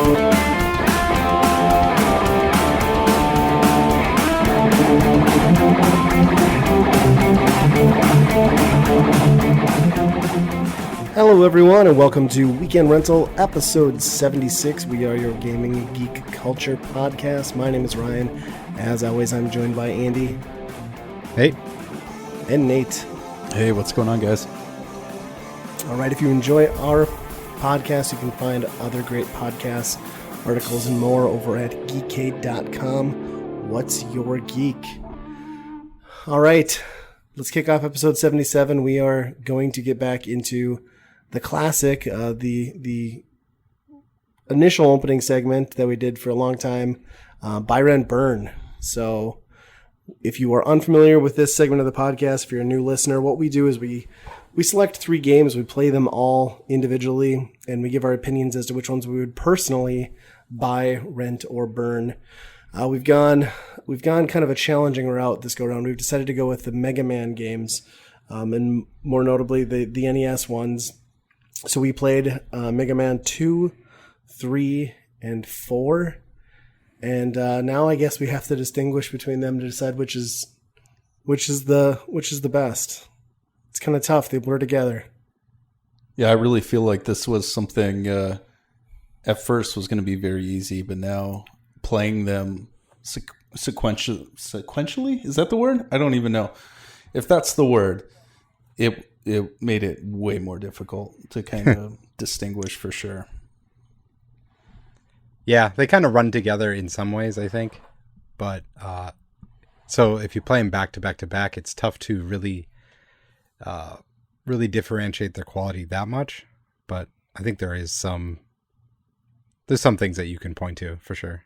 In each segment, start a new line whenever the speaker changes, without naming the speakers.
Hello everyone and welcome to Weekend Rental episode 76. We are your gaming geek culture podcast. My name is Ryan. As always, I'm joined by Andy.
Hey.
And Nate.
Hey, what's going on, guys?
All right, if you enjoy our podcast, you can find other great podcasts, articles, and more over at geekade.com. What's your geek? All right, let's kick off episode 77. We are going to get back into the classic, the initial opening segment that we did for a long time, Buy, Rent, Burn. So if you are unfamiliar with this segment of the podcast, if you're a new listener, what we do is we select 3 games, we play them all individually, and we give our opinions as to which ones we would personally buy, rent, or burn. We've gone kind of a challenging route this go around. We've decided to go with the Mega Man games, and more notably the NES ones. So we played Mega Man 2, 3, and 4. And now I guess we have to distinguish between them to decide which is the best. It's kind of tough. They blur together.
Yeah, I really feel like this was something at first was going to be very easy, but now playing them sequentially, is that the word? I don't even know if that's the word. It made it way more difficult to kind of distinguish for sure.
Yeah, they kind of run together in some ways, I think. But so if you play them back to back to back, it's tough to really differentiate their quality that much. But I think there's some things that you can point to for sure.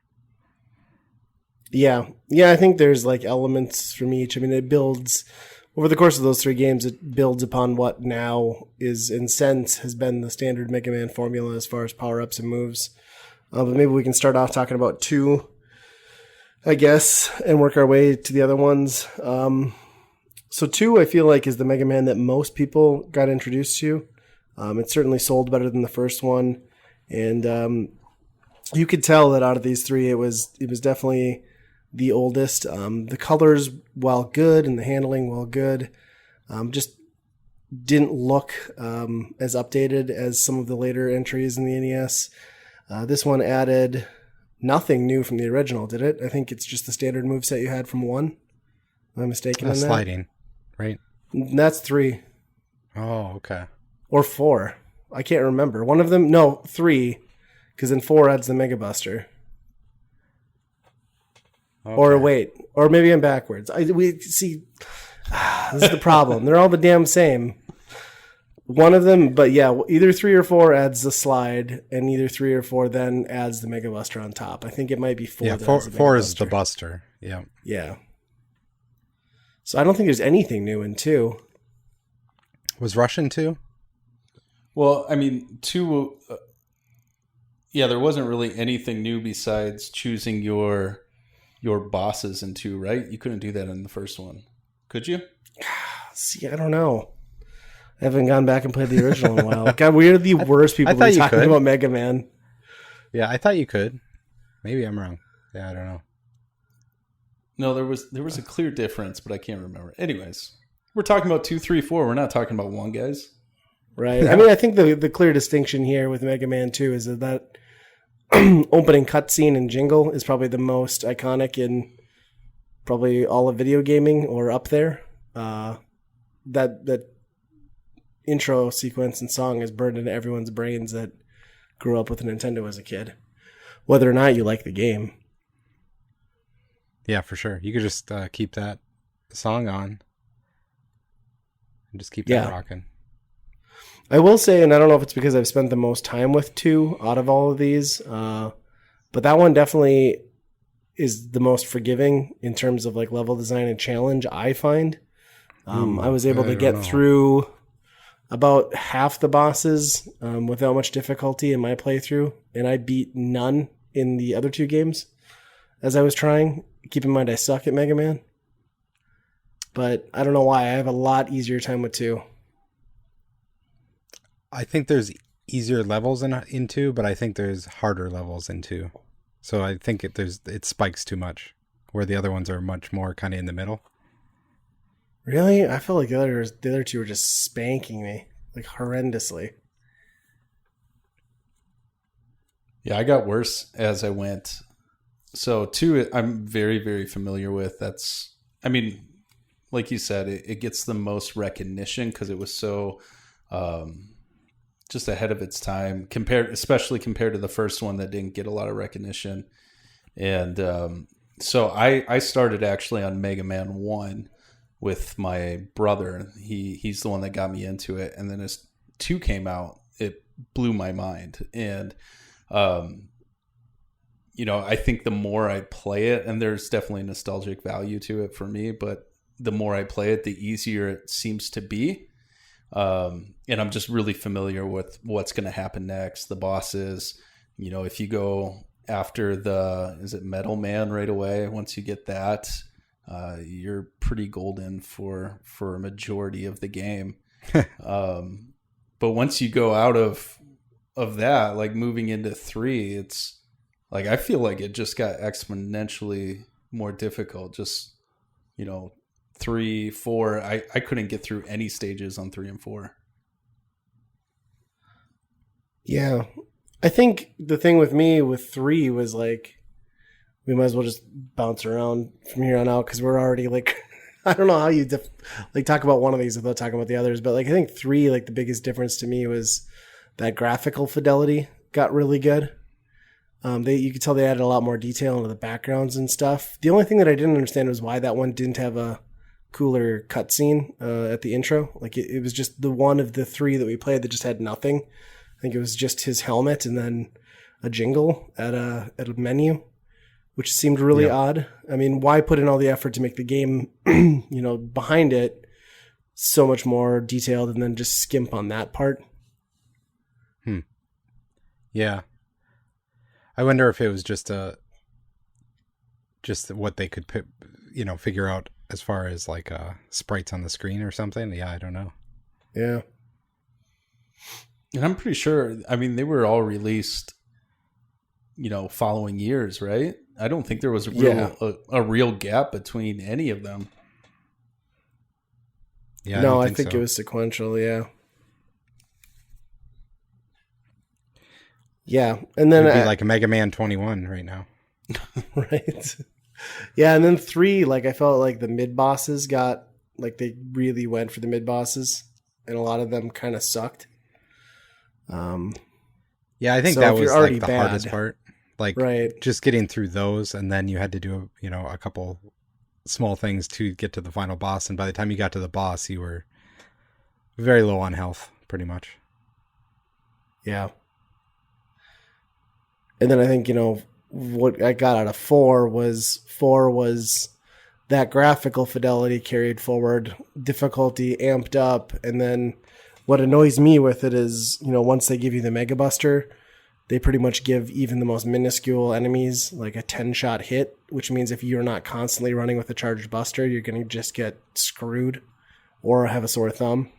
Yeah, I think there's like elements from each. I mean, it builds over the course of those 3 games. It builds upon what now is, in sense, has been the standard Mega Man formula as far as power-ups and moves. But maybe we can start off talking about 2, I guess, and work our way to the other ones. So 2, I feel like, is the Mega Man that most people got introduced to. It certainly sold better than the first one, and you could tell that out of these 3, it was definitely the oldest. The colors, while good, and the handling, while good, just didn't look as updated as some of the later entries in the NES. This one added nothing new from the original, did it? I think it's just the standard moveset you had from 1. Am I mistaken on that?
Sliding, right?
That's 3.
Oh, okay.
Or 4. I can't remember. One of them, no, 3, because then 4 adds the Mega Buster. Okay. Or wait, or maybe I'm backwards. This is the problem. They're all the damn same. One of them, but yeah, either 3 or 4 adds the slide, and either 3 or 4 then adds the Mega Buster on top. I think it might be 4.
Yeah, 4 is the Buster. Yeah.
Yeah. So I don't think there's anything new in 2.
Was Russian 2?
Well, I mean, 2. Yeah, there wasn't really anything new besides choosing your bosses in 2, right? You couldn't do that in the first one, could you?
See, I don't know. I haven't gone back and played the original in a while. God, we are the worst people to be talking about Mega Man.
Yeah, I thought you could. Maybe I'm wrong. Yeah, I don't know.
No, there was a clear difference, but I can't remember. Anyways, we're talking about 2, 3, 4. We're not talking about 1, guys.
Right. I mean, I think the clear distinction here with Mega Man 2 is that opening cutscene and jingle is probably the most iconic in probably all of video gaming, or up there. That intro sequence and song is burned into everyone's brains that grew up with a Nintendo as a kid, whether or not you like the game.
Yeah, for sure. You could just keep that song on and just keep that rocking.
I will say, and I don't know if it's because I've spent the most time with 2 out of all of these, but that one definitely is the most forgiving in terms of like level design and challenge, I find. I was able to get through about half the bosses without much difficulty in my playthrough, and I beat none in the other 2 games as I was trying. Keep in mind, I suck at Mega Man. But I don't know why. I have a lot easier time with 2.
I think there's easier levels in 2, but I think there's harder levels in 2. So I think it spikes too much, where the other ones are much more kind of in the middle.
Really? I feel like the other two were just spanking me, like horrendously.
Yeah, I got worse as I went. So 2, I'm very, very familiar with. I mean, like you said, it gets the most recognition because it was so just ahead of its time, especially compared to the first one that didn't get a lot of recognition. And so I started actually on Mega Man 1 with my brother. He's the one that got me into it. And then as 2 came out, it blew my mind. And I think the more I play it, and there's definitely nostalgic value to it for me, but the more I play it, the easier it seems to be. And I'm just really familiar with what's going to happen next. The bosses, if you go after is it Metal Man right away? Once you get that, you're pretty golden for a majority of the game. But once you go out of that, like moving into 3, it's like, I feel like it just got exponentially more difficult. Just, 3, 4, I couldn't get through any stages on 3 and 4.
Yeah. I think the thing with me with 3 was like, we might as well just bounce around from here on out because we're already like, I don't know how you talk about one of these without talking about the others, but like I think 3, like the biggest difference to me was that graphical fidelity got really good. You could tell they added a lot more detail into the backgrounds and stuff. The only thing that I didn't understand was why that one didn't have a cooler cutscene at the intro. Like it was just the one of the 3 that we played that just had nothing. I think it was just his helmet and then a jingle at a menu, which seemed really odd. I mean, why put in all the effort to make the game, behind it so much more detailed and then just skimp on that part?
Yeah. I wonder if it was just what they could figure out as far as like sprites on the screen or something. Yeah, I don't know.
Yeah.
And I'm pretty sure, I mean, they were all released, following years, right? I don't think there was a real gap between any of them.
Yeah, no, I think it was sequential, yeah. Yeah, and then
it'd be like a Mega Man 21 right now.
Right. Yeah, and then 3, like I felt like the mid bosses they really went for the mid bosses, and a lot of them kind of sucked.
Yeah, I think that was like the hardest part. Like just getting through those, and then you had to do a couple small things to get to the final boss, and by the time you got to the boss, you were very low on health, pretty much.
Yeah. And then I think, what I got out of 4 was that graphical fidelity carried forward, difficulty amped up, and then what annoys me with it is, once they give you the Mega Buster, they pretty much give even the most minuscule enemies like a 10-shot hit, which means if you're not constantly running with a charged Buster, you're going to just get screwed or have a sore thumb.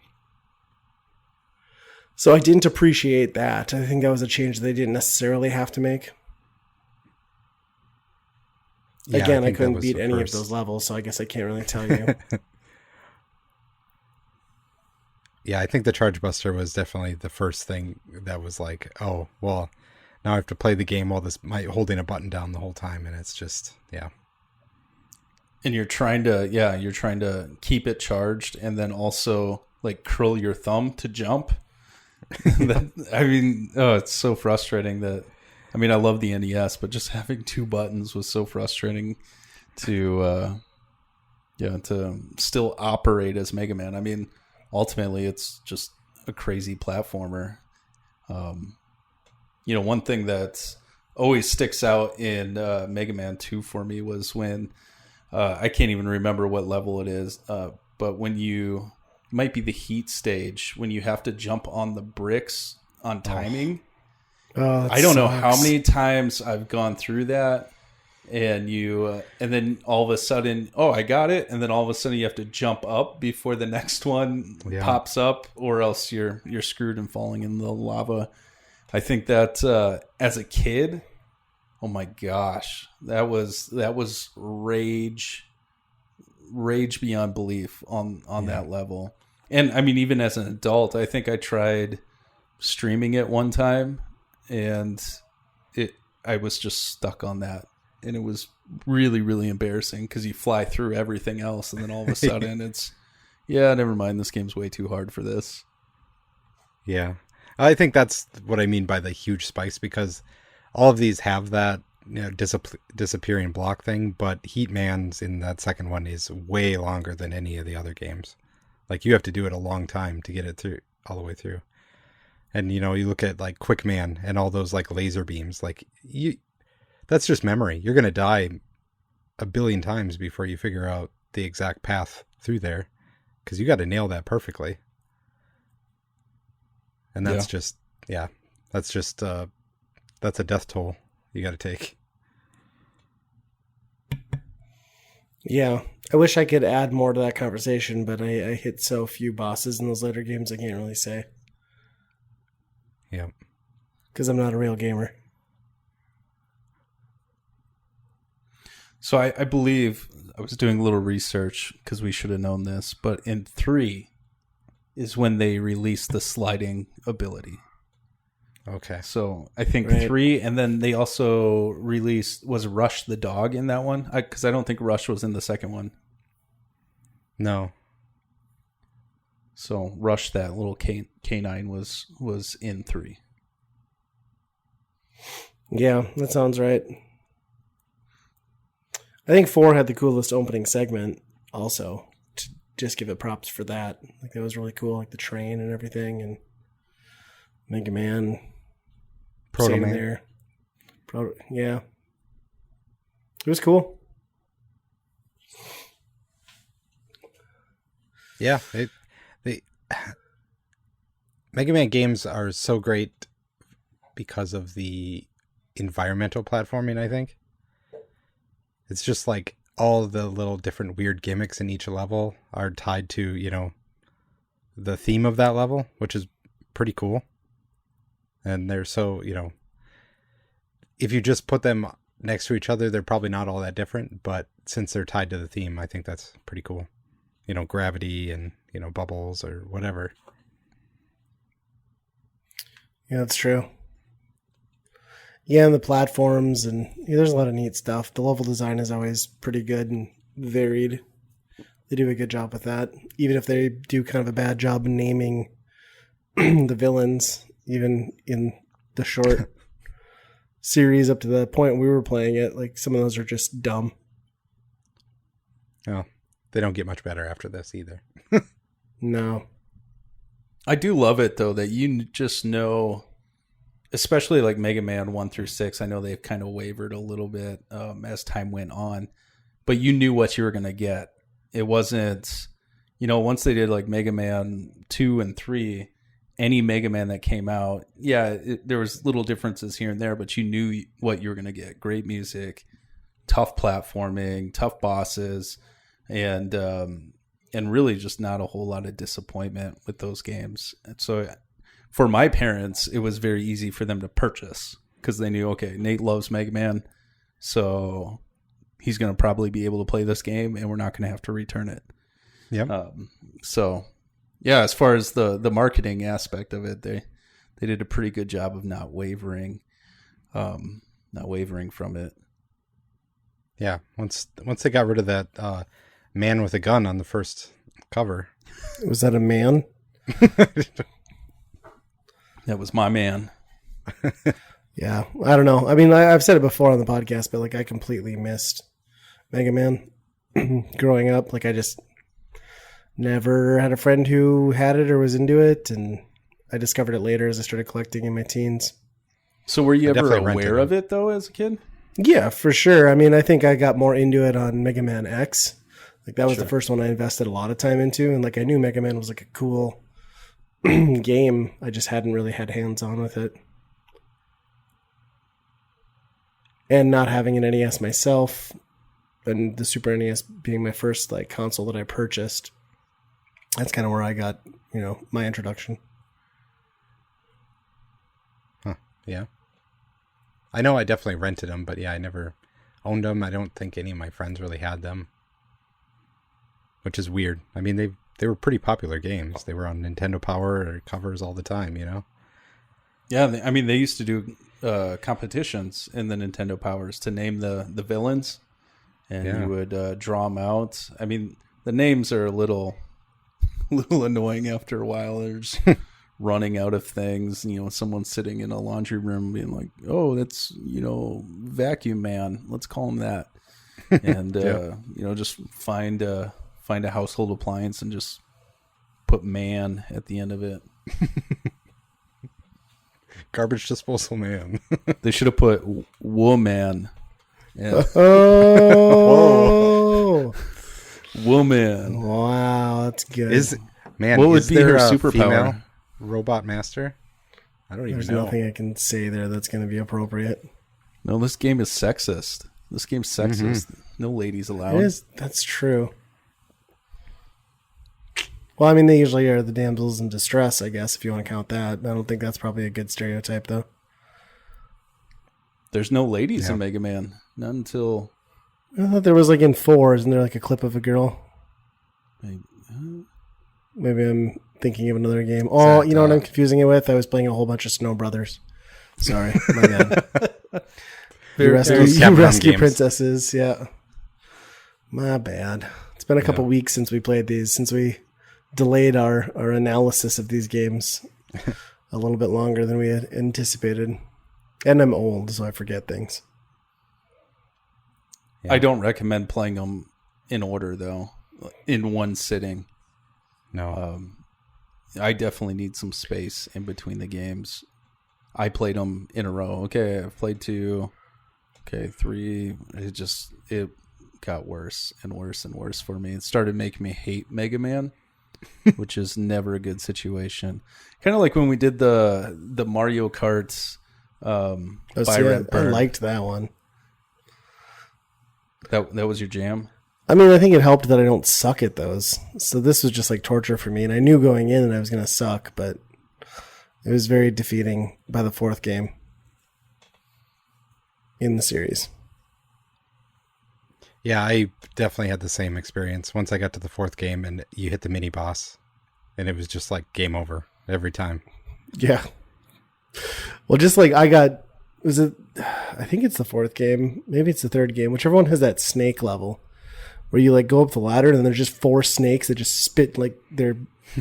So I didn't appreciate that. I think that was a change they didn't necessarily have to make. Yeah, again, I couldn't beat any of those levels, so I guess I can't really tell you.
Yeah, I think the Charge Buster was definitely the first thing that was like, oh, well, now I have to play the game while holding a button down the whole time, and it's just, yeah.
And you're trying to keep it charged and then also like curl your thumb to jump. It's so frustrating that, I love the NES, but just having 2 buttons was so frustrating to still operate as Mega Man. Ultimately it's just a crazy platformer. One thing that always sticks out in Mega Man 2 for me was when, I can't even remember what level it is, but when you... might be the heat stage when you have to jump on the bricks on timing. I don't know how many times I've gone through that, and and then all of a sudden, oh, I got it, and then all of a sudden you have to jump up before the next one pops up, or else you're screwed and falling in the lava. I think that as a kid, oh my gosh, that was rage beyond belief on that level. And I mean, even as an adult, I think I tried streaming it one time, and I was just stuck on that, and it was really, really embarrassing because you fly through everything else, and then all of a sudden it's never mind, this game's way too hard for this.
Yeah, I think that's what I mean by the huge spikes, because all of these have that disappearing block thing, but Heatman's in that second one is way longer than any of the other games. Like, you have to do it a long time to get it through all the way through. And you look at like Quickman and all those like laser beams, like that's just memory. You're going to die a billion times before you figure out the exact path through there, because you got to nail that perfectly. And that's that's a death toll you got to take.
Yeah, I wish I could add more to that conversation, but I hit so few bosses in those later games, I can't really say.
Yeah.
Because I'm not a real gamer.
So I believe, I was doing a little research because we should have known this, but in 3 is when they released the sliding ability.
Okay.
So I think 3, and then they also released, was Rush the dog in that one? Because I don't think Rush was in the second one.
No.
So Rush, that little canine, was in 3.
Yeah, that sounds right. I think 4 had the coolest opening segment also. To just give it props for that. Like, that was really cool, like the train and everything, and Mega Man.
Proto Man.
There. Yeah. It was cool.
Yeah, Mega Man games are so great because of the environmental platforming, I think. It's just like all the little different weird gimmicks in each level are tied to, the theme of that level, which is pretty cool. And they're so, if you just put them next to each other, they're probably not all that different. But since they're tied to the theme, I think that's pretty cool. Gravity and, bubbles or whatever.
Yeah, that's true. Yeah, and the platforms, and there's a lot of neat stuff. The level design is always pretty good and varied. They do a good job with that. Even if they do kind of a bad job naming the villains, even in the short series up to the point we were playing it, like some of those are just dumb.
Oh, they don't get much better after this either.
No.
I do love it, though, that you just know, especially like Mega Man 1 through 6, I know they've kind of wavered a little bit as time went on, but you knew what you were going to get. It wasn't, once they did like Mega Man 2 and 3, any Mega Man that came out, there was little differences here and there, but you knew what you were going to get. Great music, tough platforming, tough bosses, and really just not a whole lot of disappointment with those games. And so for my parents, it was very easy for them to purchase because they knew, okay, Nate loves Mega Man, so he's going to probably be able to play this game, and we're not going to have to return it.
Yep.
So, yeah, as far as the marketing aspect of it, they did a pretty good job of not wavering from it.
Yeah, once they got rid of that man with a gun on the first cover.
Was that a man?
That was my man.
Yeah, I don't know. I mean, I've said it before on the podcast, but like I completely missed Mega Man growing up. Like I just never had a friend who had it or was into it, and I discovered it later as I started collecting in my teens.
So were you ever aware of it though as a kid?
Yeah, for sure. I mean, I think I got more into it on Mega Man X. Like that was the first one I invested a lot of time into, and like I knew Mega Man was like a cool game. I just hadn't really had hands on with it. And not having an NES myself, and the Super NES being my first like console that I purchased, that's kind of where I got, my introduction.
Huh. Yeah. I know I definitely rented them, but yeah, I never owned them. I don't think any of my friends really had them, which is weird. I mean, they were pretty popular games. They were on Nintendo Power or covers all the time,
Yeah, I mean, they used to do competitions in the Nintendo Powers to name the villains, and you would draw them out. I mean, the names are a little annoying after a while. They're just running out of things. Someone's sitting in a laundry room being like, "Oh, that's Vacuum Man. Let's call him that." And just find a household appliance and just put man at the end of it.
Garbage disposal man.
They should have put woman. Yeah.
Oh,
woman.
Wow, that's good.
What would be her superpower?
Robot master? I don't even know.
There's nothing I can say there that's going to be appropriate.
No, this game is sexist. Mm-hmm. No ladies allowed.
It is. That's true. Well, I mean, they usually are the damsels in distress, I guess, if you want to count that. I don't think that's probably a good stereotype, though.
There's no ladies in Mega Man. Not until...
I thought there was, like, in 4, isn't there, like, a clip of a girl? Maybe I'm thinking of another game. Oh, you know what I'm confusing it with? I was playing a whole bunch of Snow Brothers. Sorry, my bad. You rescue princesses, yeah. My bad. It's been a couple weeks since we played these, since we delayed our analysis of these games a little bit longer than we had anticipated. And I'm old, so I forget things.
Yeah. I don't recommend playing them in order, though, in one sitting.
No.
I definitely need some space in between the games. I played them in a row. Okay, I've played 2. Okay, 3. It got worse and worse and worse for me. It started making me hate Mega Man, which is never a good situation. Kind of like when we did the Mario Kart. I
liked that one.
That was your jam?
I mean, I think it helped that I don't suck at those. So this was just like torture for me. And I knew going in that I was going to suck, but it was very defeating by the 4th game in the series.
Yeah, I definitely had the same experience. Once I got to the 4th game and you hit the mini boss, and it was just like game over every time.
Yeah. Well, just like I think it's the 4th game. Maybe it's the 3rd game. Whichever one has that snake level where you like go up the ladder and there's just 4 snakes that just spit like their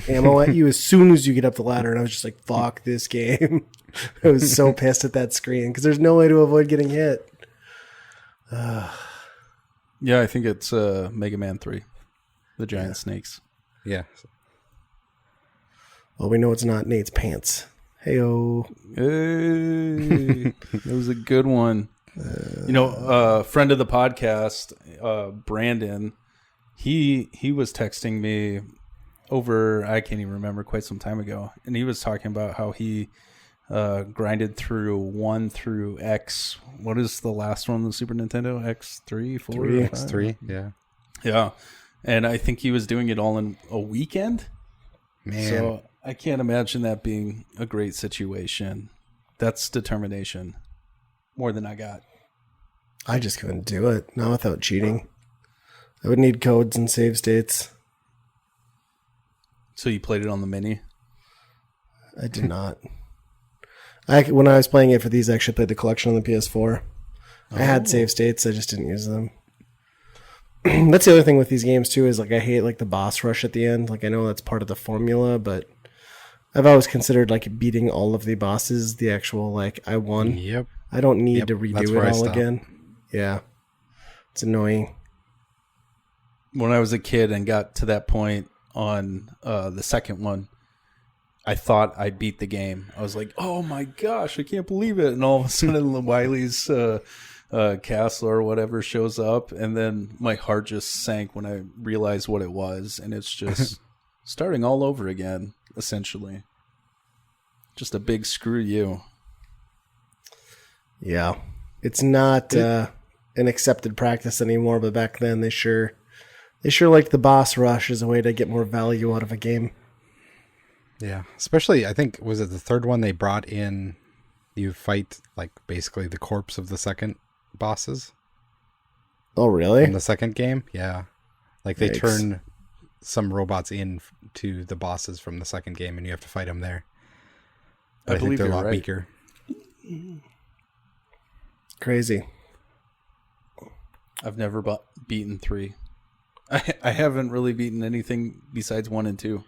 ammo at you as soon as you get up the ladder. And I was just like, fuck this game. I was so pissed at that screen because there's no way to avoid getting hit.
Yeah, I think it's Mega Man 3. The giant snakes.
Yeah.
Well, we know it's not Nate's pants. Hey-o.
Hey. It was a good one. Friend of the podcast, Brandon, he was texting me over, I can't even remember, quite some time ago. And he was talking about how he grinded through 1 through X. What is the last one on the Super Nintendo? X3, 4,
3, X3, yeah.
Yeah. And I think he was doing it all in a weekend.
Man.
So I can't imagine that being a great situation. That's determination. More than I got.
I just couldn't do it. Not without cheating. I would need codes and save states.
So you played it on the Mini?
I did not. When I was playing it for these, I actually played the collection on the PS4. I had save states. I just didn't use them. That's the other thing with these games, too, is like I hate like the boss rush at the end. Like I know that's part of the formula, but I've always considered like beating all of the bosses the actual like I won.
Yep.
I don't need to redo it all again. Yeah. It's annoying.
When I was a kid and got to that point on the second one, I thought I beat the game. I was like, oh my gosh, I can't believe it. And all of a sudden Wiley's castle or whatever shows up. And then my heart just sank when I realized what it was. And it's just starting all over again, essentially. Just a big screw you.
Yeah. It's not an accepted practice anymore, but back then they sure liked the boss rush as a way to get more value out of a game.
Yeah, especially I think was it the third one they brought in? You fight like basically the corpse of the second bosses.
Oh, really?
In the second game, yeah. Like they
Yikes.
turn some robots in to the bosses from the second game, and you have to fight them there. But I think they're a lot weaker.
Crazy.
I've never beaten 3. I haven't really beaten anything besides 1 and 2.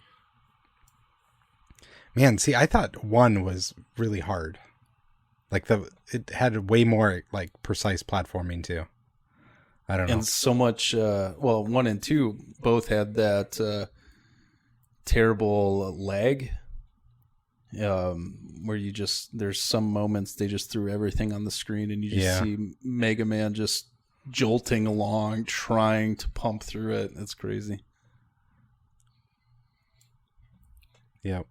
Man, see, I thought 1 was really hard. Like it had way more like precise platforming too. I don't know.
And so much. 1 and 2 both had that terrible lag. Where there's some moments they just threw everything on the screen and you just see Mega Man just jolting along, trying to pump through it. It's crazy.
Yep.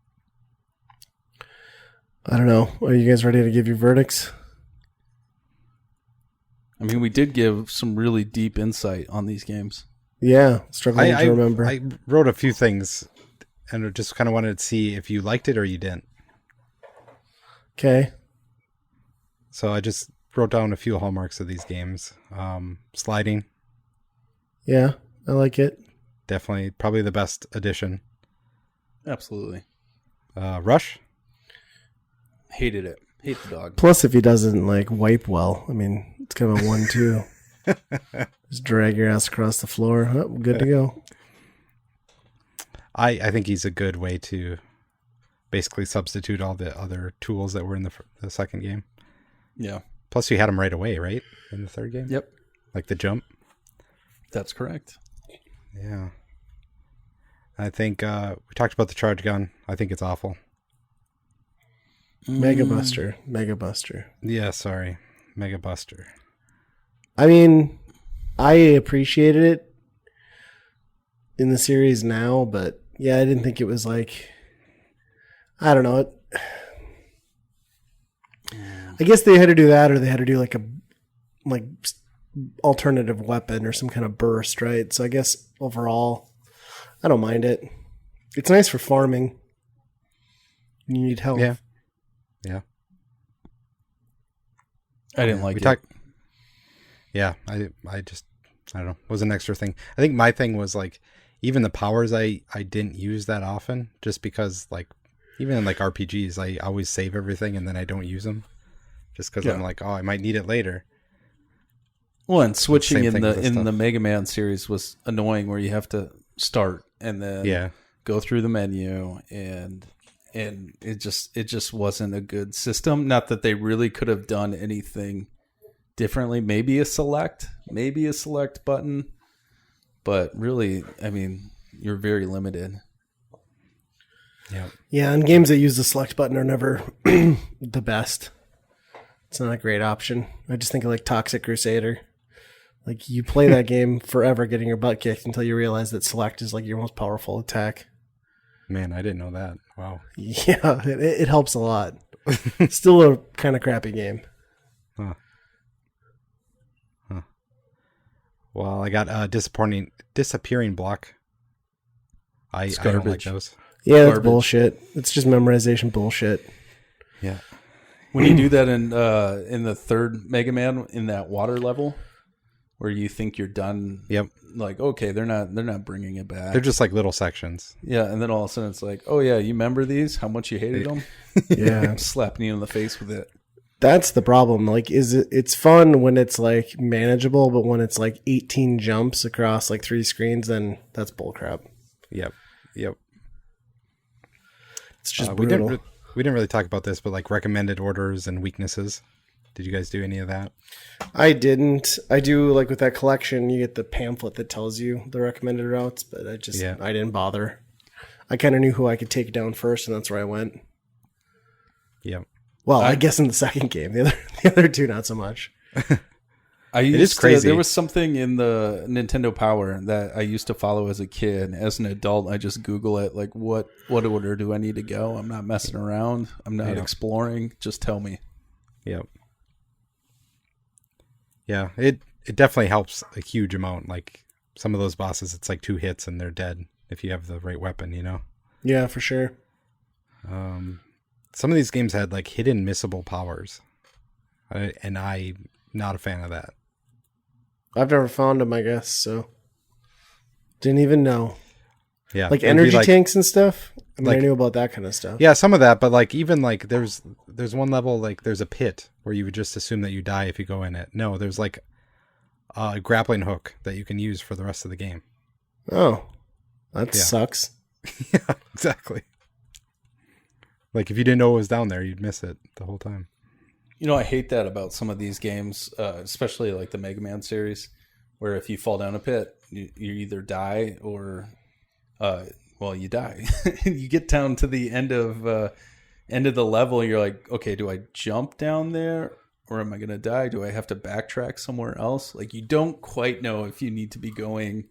I don't know. Are you guys ready to give your verdicts?
I mean, we did give some really deep insight on these games.
Yeah, struggling to remember.
I wrote a few things and just kind of wanted to see if you liked it or you didn't.
Okay.
So I just wrote down a few hallmarks of these games. Sliding.
Yeah, I like it.
Definitely, probably the best addition.
Absolutely.
Rush.
Hated it. Hate the dog.
Plus, if he doesn't like wipe well, I mean, it's kind of a 1-2. Just drag your ass across the floor. Oh, good to go.
I think he's a good way to basically substitute all the other tools that were in the second game.
Yeah.
Plus, you had him right away, right? In the third game?
Yep.
Like the jump?
That's correct.
Yeah. I think we talked about the charge gun. I think it's awful.
Mega Buster.
Yeah, sorry. Mega Buster.
I mean, I appreciated it in the series now, but yeah, I didn't think it was like, I don't know. I guess they had to do that, or they had to do like alternative weapon or some kind of burst, right? So I guess overall, I don't mind it. It's nice for farming. You need help.
Yeah.
I didn't like it.
Yeah, I don't know. It was an extra thing. I think my thing was like, even the powers I didn't use that often, just because like, even in like RPGs, I always save everything and then I don't use them. Just because I'm like, oh, I might need it later.
Well, and switching in the Mega Man series was annoying, where you have to start and then go through the menu, and it just wasn't a good system. Not that they really could have done anything differently. Maybe a select button, but really, I mean, you're very limited.
Yeah, and games that use the select button are never the best. It's not a great option. I just think of like Toxic Crusader. Like, you play that game forever getting your butt kicked until you realize that select is like your most powerful attack.
Man, I didn't know that. Wow.
Yeah, it helps a lot. Still a kind of crappy game.
Huh. Well, I got disappearing block. I don't like those.
Yeah, that's bullshit. It's just memorization bullshit.
Yeah.
When you do that in the third Mega Man, in that water level, where you think you're done.
Yep.
Like, okay, they're not bringing it back.
They're just like little sections.
Yeah, and then all of a sudden it's like, oh yeah, you remember these? How much you hated them?
Yeah.
Slapping you in the face with it.
That's the problem. Like, it's fun when it's like manageable, but when it's like 18 jumps across like 3 screens, then that's bullcrap.
Yep.
It's just brutal.
We didn't really talk about this, but like recommended orders and weaknesses. Did you guys do any of that?
I didn't. I do, like with that collection, you get the pamphlet that tells you the recommended routes, but I didn't bother. I kind of knew who I could take down first, and that's where I went.
Yep.
Well, I guess in the second game, the other two not so much.
It is crazy.
There was something in the Nintendo Power that I used to follow as a kid. As an adult, I just Google it, like what order do I need to go? I'm not messing around. I'm not exploring. Just tell me.
Yep. Yeah, it definitely helps a huge amount. Like some of those bosses, it's like 2 hits and they're dead if you have the right weapon, you know?
Yeah, for sure.
Some of these games had like hidden missable powers, and I'm not a fan of that.
I've never found them, I guess, so didn't even know.
Yeah,
like energy tanks and stuff. I mean,
like,
I knew about that kind of stuff.
Yeah, some of that, but like even like there's one level like there's a pit where you would just assume that you die if you go in it. No, there's like a grappling hook that you can use for the rest of the game.
Oh, that sucks.
Yeah, exactly. Like if you didn't know it was down there, you'd miss it the whole time.
You know, I hate that about some of these games, especially like the Mega Man series, where if you fall down a pit, you either die or, you die. You get down to the end of the level, and you're like, okay, do I jump down there or am I going to die? Do I have to backtrack somewhere else? Like you don't quite know if you need to be going,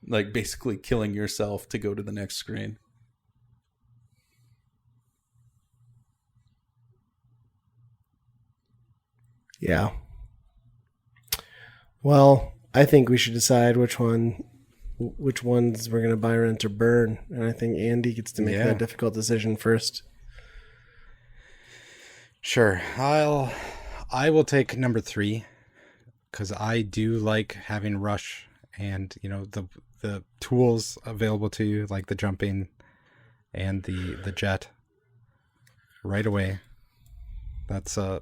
like basically killing yourself to go to the next screen.
Yeah. Well, I think we should decide which ones we're going to buy, rent, or burn. And I think Andy gets to make that difficult decision first.
Sure. I will take number 3 because I do like having rush and, you know, the tools available to you, like the jumping and the jet right away. That's a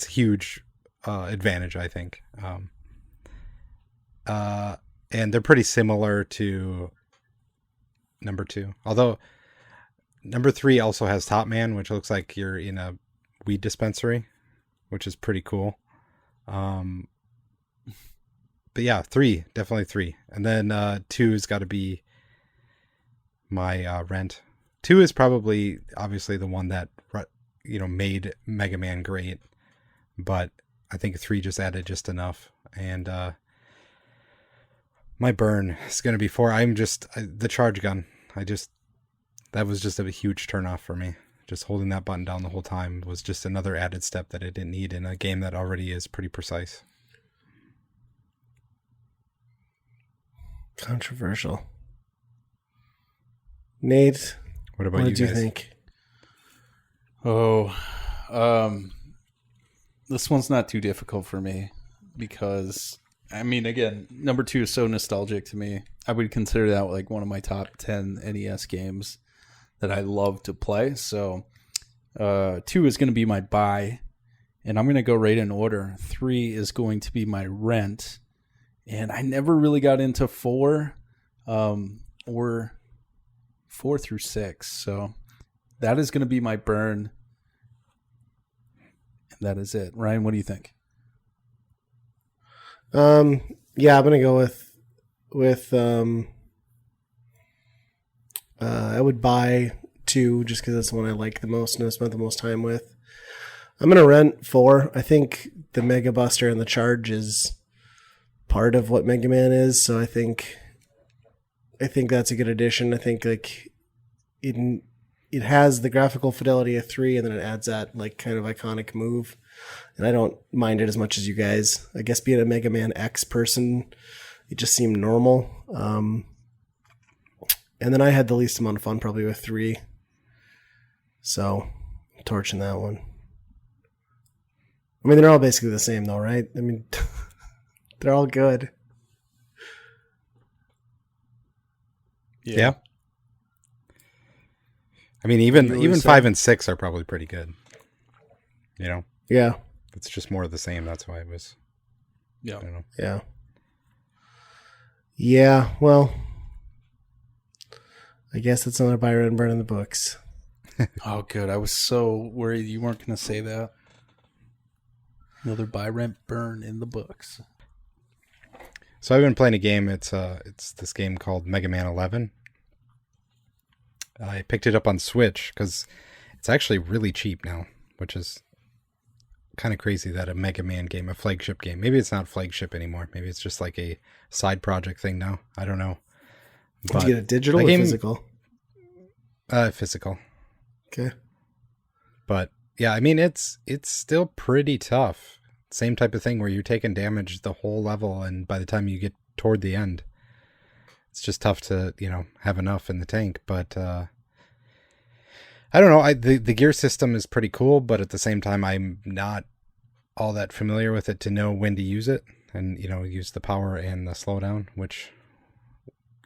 huge advantage, I think. And they're pretty similar to number 2. Although number 3 also has Top Man, which looks like you're in a weed dispensary, which is pretty cool. But yeah, 3, definitely 3. And then 2 has got to be my rent. 2 is probably obviously the one that, you know, made Mega Man great. But I think 3 just added just enough. And my burn is going to be 4. The charge gun. That was just a huge turnoff for me. Just holding that button down the whole time was just another added step that I didn't need in a game that already is pretty precise.
Controversial. Nate,
what did you
think?
This one's not too difficult for me because, I mean, again, number 2 is so nostalgic to me. I would consider that like one of my top 10 NES games that I love to play. So 2 is going to be my buy, and I'm going to go right in order. 3 is going to be my rent, and I never really got into 4 or 4 through 6. So that is going to be my burn. That is it. Ryan, what do you think?
Yeah, I'm gonna go with I would buy 2 just because that's the one I like the most and I spent the most time with. I'm gonna rent 4. I think the Mega Buster and the Charge is part of what Mega Man is, so I think that's a good addition. I think like it has the graphical fidelity of 3, and then it adds that like kind of iconic move. And I don't mind it as much as you guys. I guess being a Mega Man X person, it just seemed normal. And then I had the least amount of fun probably with 3. So, torching that one. I mean, they're all basically the same though, right? I mean, they're all good.
Yeah. I mean, even 5 and 6 are probably pretty good. You know?
Yeah.
It's just more of the same. That's why it was.
Yeah.
I don't know.
Yeah. Yeah. Well, I guess it's another buy, rent, burn in the books.
Oh, good. I was so worried you weren't going to say that. Another buy, rent, burn in the books.
So I've been playing a game. It's this game called Mega Man 11. I picked it up on Switch because it's actually really cheap now, which is kind of crazy that a Mega Man game, a flagship game, maybe it's not flagship anymore. Maybe it's just like a side project thing now. I don't know.
Did you get it digital or physical?
Physical.
Okay.
But yeah, I mean, it's still pretty tough same type of thing where you're taking damage the whole level, and by the time you get toward the end, it's just tough to, have enough in the tank. But I don't know. The gear system is pretty cool, but at the same time, I'm not all that familiar with it to know when to use it and, use the power and the slowdown, which,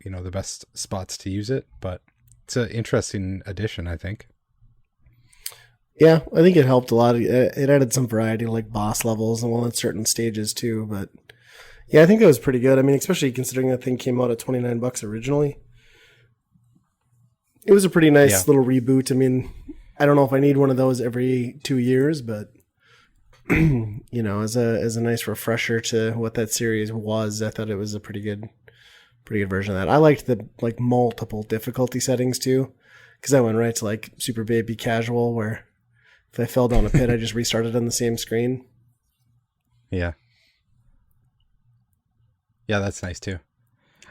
the best spots to use it. But it's an interesting addition, I think.
Yeah, I think it helped a lot. It added some variety, like boss levels and at certain stages too. But yeah, I think it was pretty good. I mean, especially considering that thing came out at $29 originally. It was a pretty nice little reboot. I mean, I don't know if I need one of those every 2 years, but as a nice refresher to what that series was, I thought it was a pretty good version of that. I liked the multiple difficulty settings too, because I went right to super baby casual, where if I fell down a pit, I just restarted on the same screen.
Yeah. Yeah, that's nice too.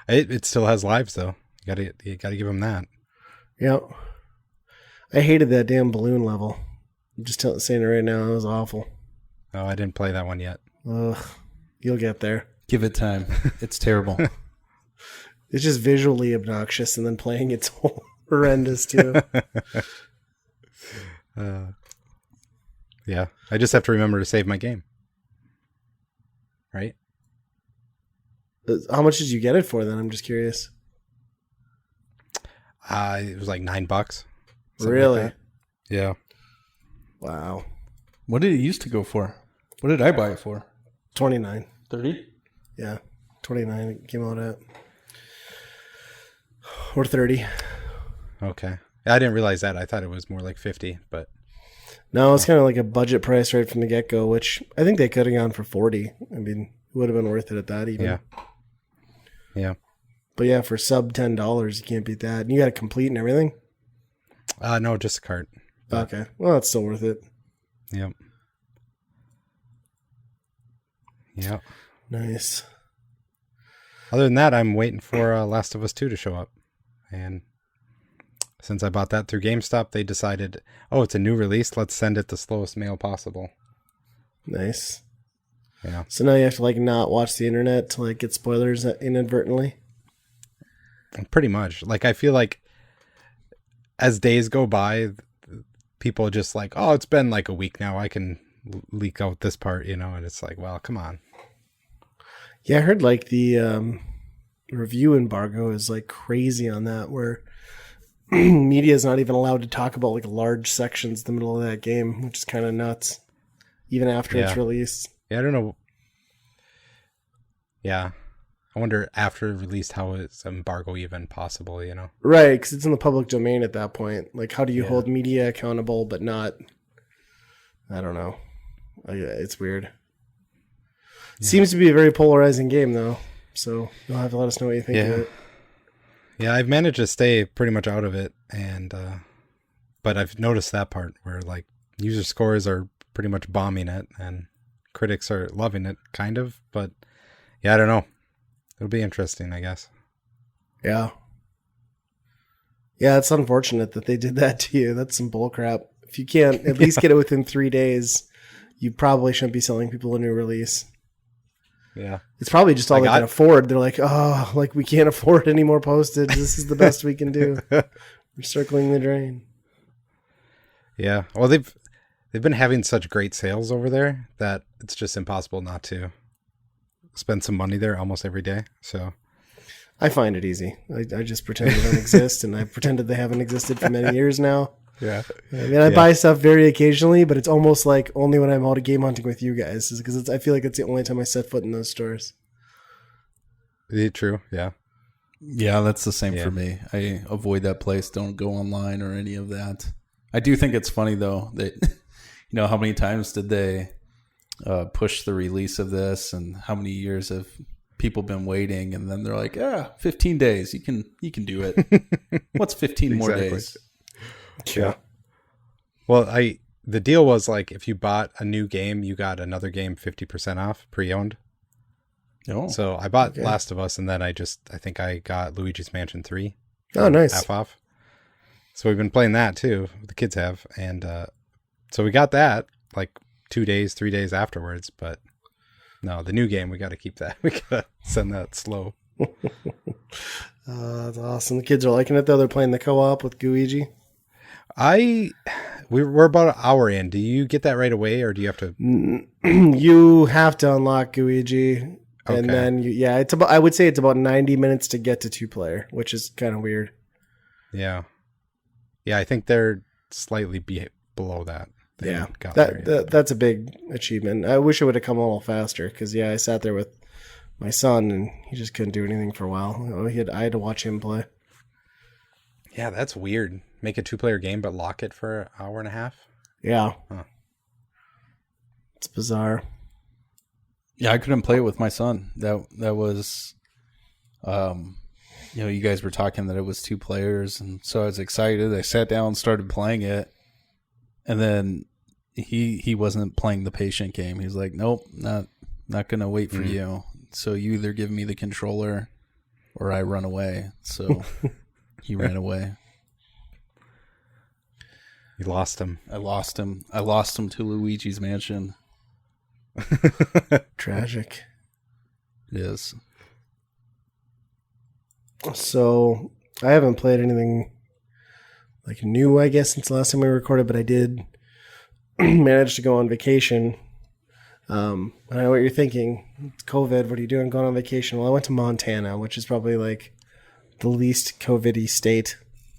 It still has lives though. You gotta give them that.
Yeah. I hated that damn balloon level. I'm just saying it right now. It was awful.
Oh, I didn't play that one yet.
Ugh. You'll get there.
Give it time. It's terrible.
It's just visually obnoxious, and then playing it's horrendous too.
Yeah, I just have to remember to save my game. Right?
How much did you get it for then? I'm just curious.
It was like $9.
Really?
Like yeah.
Wow.
What did it used to go for? What did I buy it for?
$29.
30?
Yeah, $29 it came out at. Or 30.
Okay. I didn't realize that. I thought it was more like 50, but
no, it's kind of like a budget price right from the get-go, which I think they could have gone for 40. I mean, it would have been worth it at that even.
Yeah. Yeah.
But yeah, for sub $10, you can't beat that. And you got it complete and everything?
No, just a cart. But
okay. Well, that's still worth it.
Yep. Yep.
Nice.
Other than that, I'm waiting for Last of Us 2 to show up. And since I bought that through GameStop, they decided, it's a new release. Let's send it the slowest mail possible.
Nice.
Yeah.
So now you have to not watch the internet to get spoilers inadvertently?
Pretty much. I feel like as days go by, people are just it's been a week now. I can leak out this part, and it's well, come on.
Yeah, I heard the review embargo is crazy on that, where media is not even allowed to talk about large sections in the middle of that game, which is kind of nuts, even after it's released.
Yeah, I don't know. Yeah. I wonder after released how is embargo even possible,
Right, because it's in the public domain at that point. How do you hold media accountable but not... I don't know. It's weird. Yeah. Seems to be a very polarizing game, though. So you'll have to let us know what you think of it.
Yeah, I've managed to stay pretty much out of it, and but I've noticed that part where user scores are pretty much bombing it, and critics are loving it, kind of. But yeah, I don't know. It'll be interesting, I guess.
Yeah. Yeah, it's unfortunate that they did that to you. That's some bullcrap. If you can't at least get it within 3 days, you probably shouldn't be selling people a new release.
Yeah.
It's probably just all they can afford. They're we can't afford any more postage. This is the best we can do. We're circling the drain.
Yeah. Well, they've been having such great sales over there that it's just impossible not to spend some money there almost every day. So
I find it easy. I just pretend they don't exist, and I've pretended they haven't existed for many years now.
Yeah.
I mean, I buy stuff very occasionally, but it's almost only when I'm out game hunting with you guys, because I feel like it's the only time I set foot in those stores.
True. Yeah.
Yeah, that's the same for me. I avoid that place. Don't go online or any of that. I do think it's funny though that how many times did they push the release of this, and how many years have people been waiting, and then they're like, 15 days. You can do it. What's 15 more days?
Yeah. Well, the deal was if you bought a new game, you got another game 50% off pre-owned.
Oh.
So I bought Last of Us, and then I think I got Luigi's Mansion 3.
Oh, nice.
Half off. So we've been playing that too. The kids have. And so we got that 2 days, 3 days afterwards. But no, the new game, we got to keep that. We got to send that slow.
That's awesome. The kids are liking it though. They're playing the co-op with Guigi.
We're about an hour in. Do you get that right away, or do you have to?
You have to unlock Guigi, and then it's about. I would say it's about 90 minutes to get to 2-player, which is kind of weird.
Yeah, I think they're slightly below that.
That's a big achievement. I wish it would have come a little faster because I sat there with my son and he just couldn't do anything for a while. I had to watch him play.
Yeah, that's weird. Make a 2-player game, but lock it for an hour and a half?
Yeah. Huh. It's bizarre.
Yeah, I couldn't play it with my son. That was, you guys were talking that it was 2 players, and so I was excited. I sat down and started playing it, and then he wasn't playing the patient game. He's like, nope, not going to wait for you. So you either give me the controller or I run away. So he ran away.
You lost him.
I lost him to Luigi's Mansion.
Tragic.
It is.
So I haven't played anything like new, I guess, since the last time we recorded, but I did manage to go on vacation. And I know what you're thinking. It's COVID. What are you doing going on vacation? Well, I went to Montana, which is probably like the least COVID-y state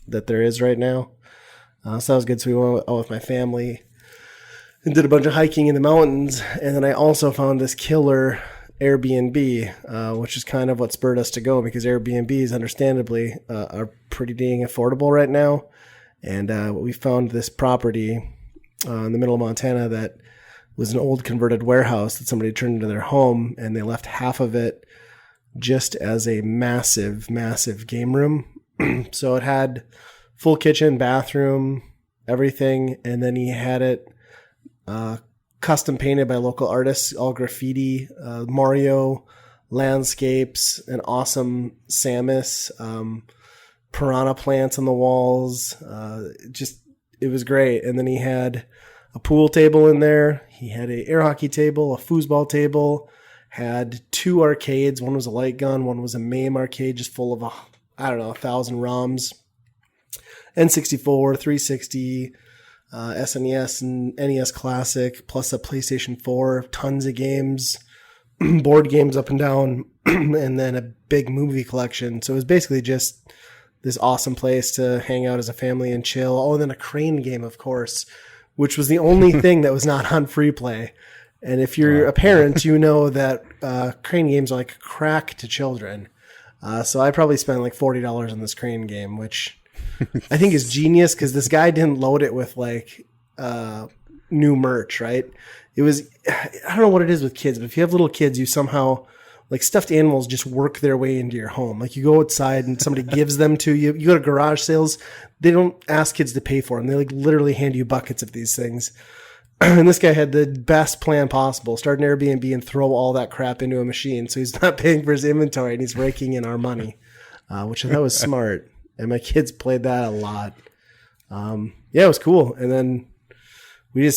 that there is right now. So that was good. So we went out with my family and did a bunch of hiking in the mountains. And then I also found this killer Airbnb, which is kind of what spurred us to go because Airbnbs, understandably, are pretty dang affordable right now. And we found this property in the middle of Montana that was an old converted warehouse that somebody turned into their home, and they left half of it just as a massive, massive game room. So it had full kitchen, bathroom, everything, and then he had it custom painted by local artists, all graffiti, Mario landscapes, an awesome Samus, piranha plants on the walls. It was great. And then he had a pool table in there. He had a air hockey table, a foosball table, had 2 arcades. One was a light gun. One was a MAME arcade just full of, 1,000 ROMs. N64, 360, SNES and NES Classic, plus a PlayStation 4, tons of games, board games up and down, and then a big movie collection. So it was basically just this awesome place to hang out as a family and chill. Oh, and then a crane game, of course, which was the only thing that was not on free play. And if you're a parent, you know that crane games are like crack to children. So I probably spent like $40 on this crane game, which I think is genius because this guy didn't load it with like new merch, right? It was, I don't know what it is with kids, but if you have little kids, you somehow, like stuffed animals just work their way into your home. Like you go outside and somebody gives them to you. You go to garage sales, they don't ask kids to pay for them. They like literally hand you buckets of these things. And this guy had the best plan possible. Start an Airbnb and throw all that crap into a machine. So he's not paying for his inventory and he's raking in our money, which I thought was smart. And my kids played that a lot. Yeah, it was cool. And then we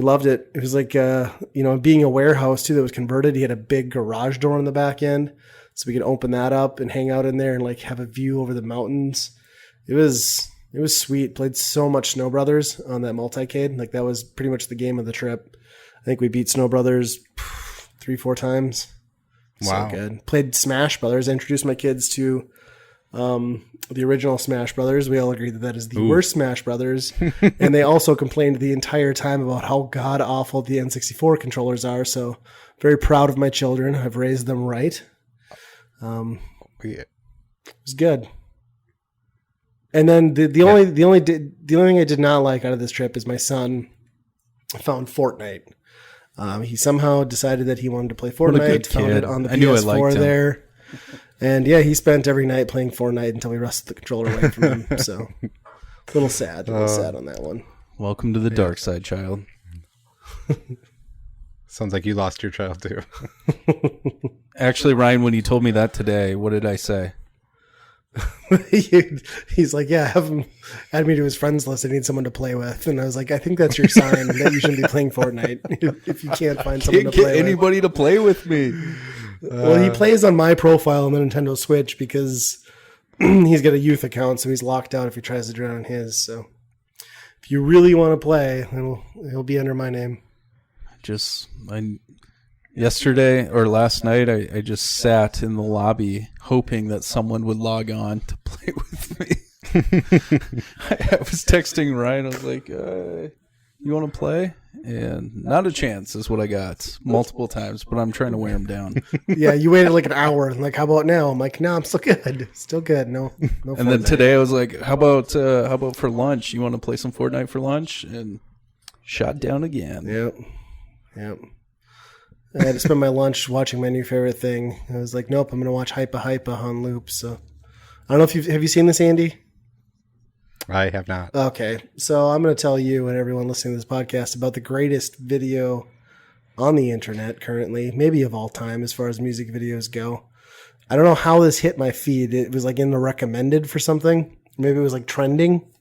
loved it. It was like, being a warehouse too that was converted. He had a big garage door on the back end. So we could open that up and hang out in there and like have a view over the mountains. It was sweet. Played so much Snow Brothers on that multicade. Like that was pretty much the game of the trip. I think we beat Snow Brothers 3-4 times.
Wow.
So good. Played Smash Brothers. I introduced my kids to the original Smash Brothers. We all agreed that is the worst Smash Brothers. And they also complained the entire time about how god awful the N64 controllers are. So very proud of my children. I've raised them right. It was good. And then the only thing I did not like out of this trip is my son found Fortnite. He somehow decided that he wanted to play Fortnite. Found it on the PS4 there. And yeah, he spent every night playing Fortnite until we wrestled the controller away from him. So a little sad on that one.
Welcome to the dark side, child.
Sounds like you lost your child too.
Actually, Ryan, when you told me that today, what did I say?
He's like, yeah, have him add me to his friends list. I need someone to play with. And I was like, I think that's your sign that you shouldn't be playing Fortnite if you can't find someone to play with.
Anybody to play with me.
Well, he plays on my profile on the Nintendo Switch because he's got a youth account, so he's locked out if he tries to join on his. So if you really want to play, he'll be under my name.
Yesterday or last night, I just sat in the lobby hoping that someone would log on to play with me. I was texting Ryan. I was like, you want to play? And not a chance is what I got multiple times, but I'm trying to wear him down.
Yeah, you waited like an hour. And like, how about now? I'm like, no, I'm still good. Still good. No.
And then today I was like, how about for lunch? You want to play some Fortnite for lunch? And shot down again.
Yep. I had to spend my lunch watching my new favorite thing. I was like, nope, I'm going to watch Hypa on loop. So I don't know if have you seen this, Andy?
I have not.
Okay. So I'm going to tell you and everyone listening to this podcast about the greatest video on the internet currently, maybe of all time as far as music videos go. I don't know how this hit my feed. It was like in the recommended for something. Maybe it was like trending.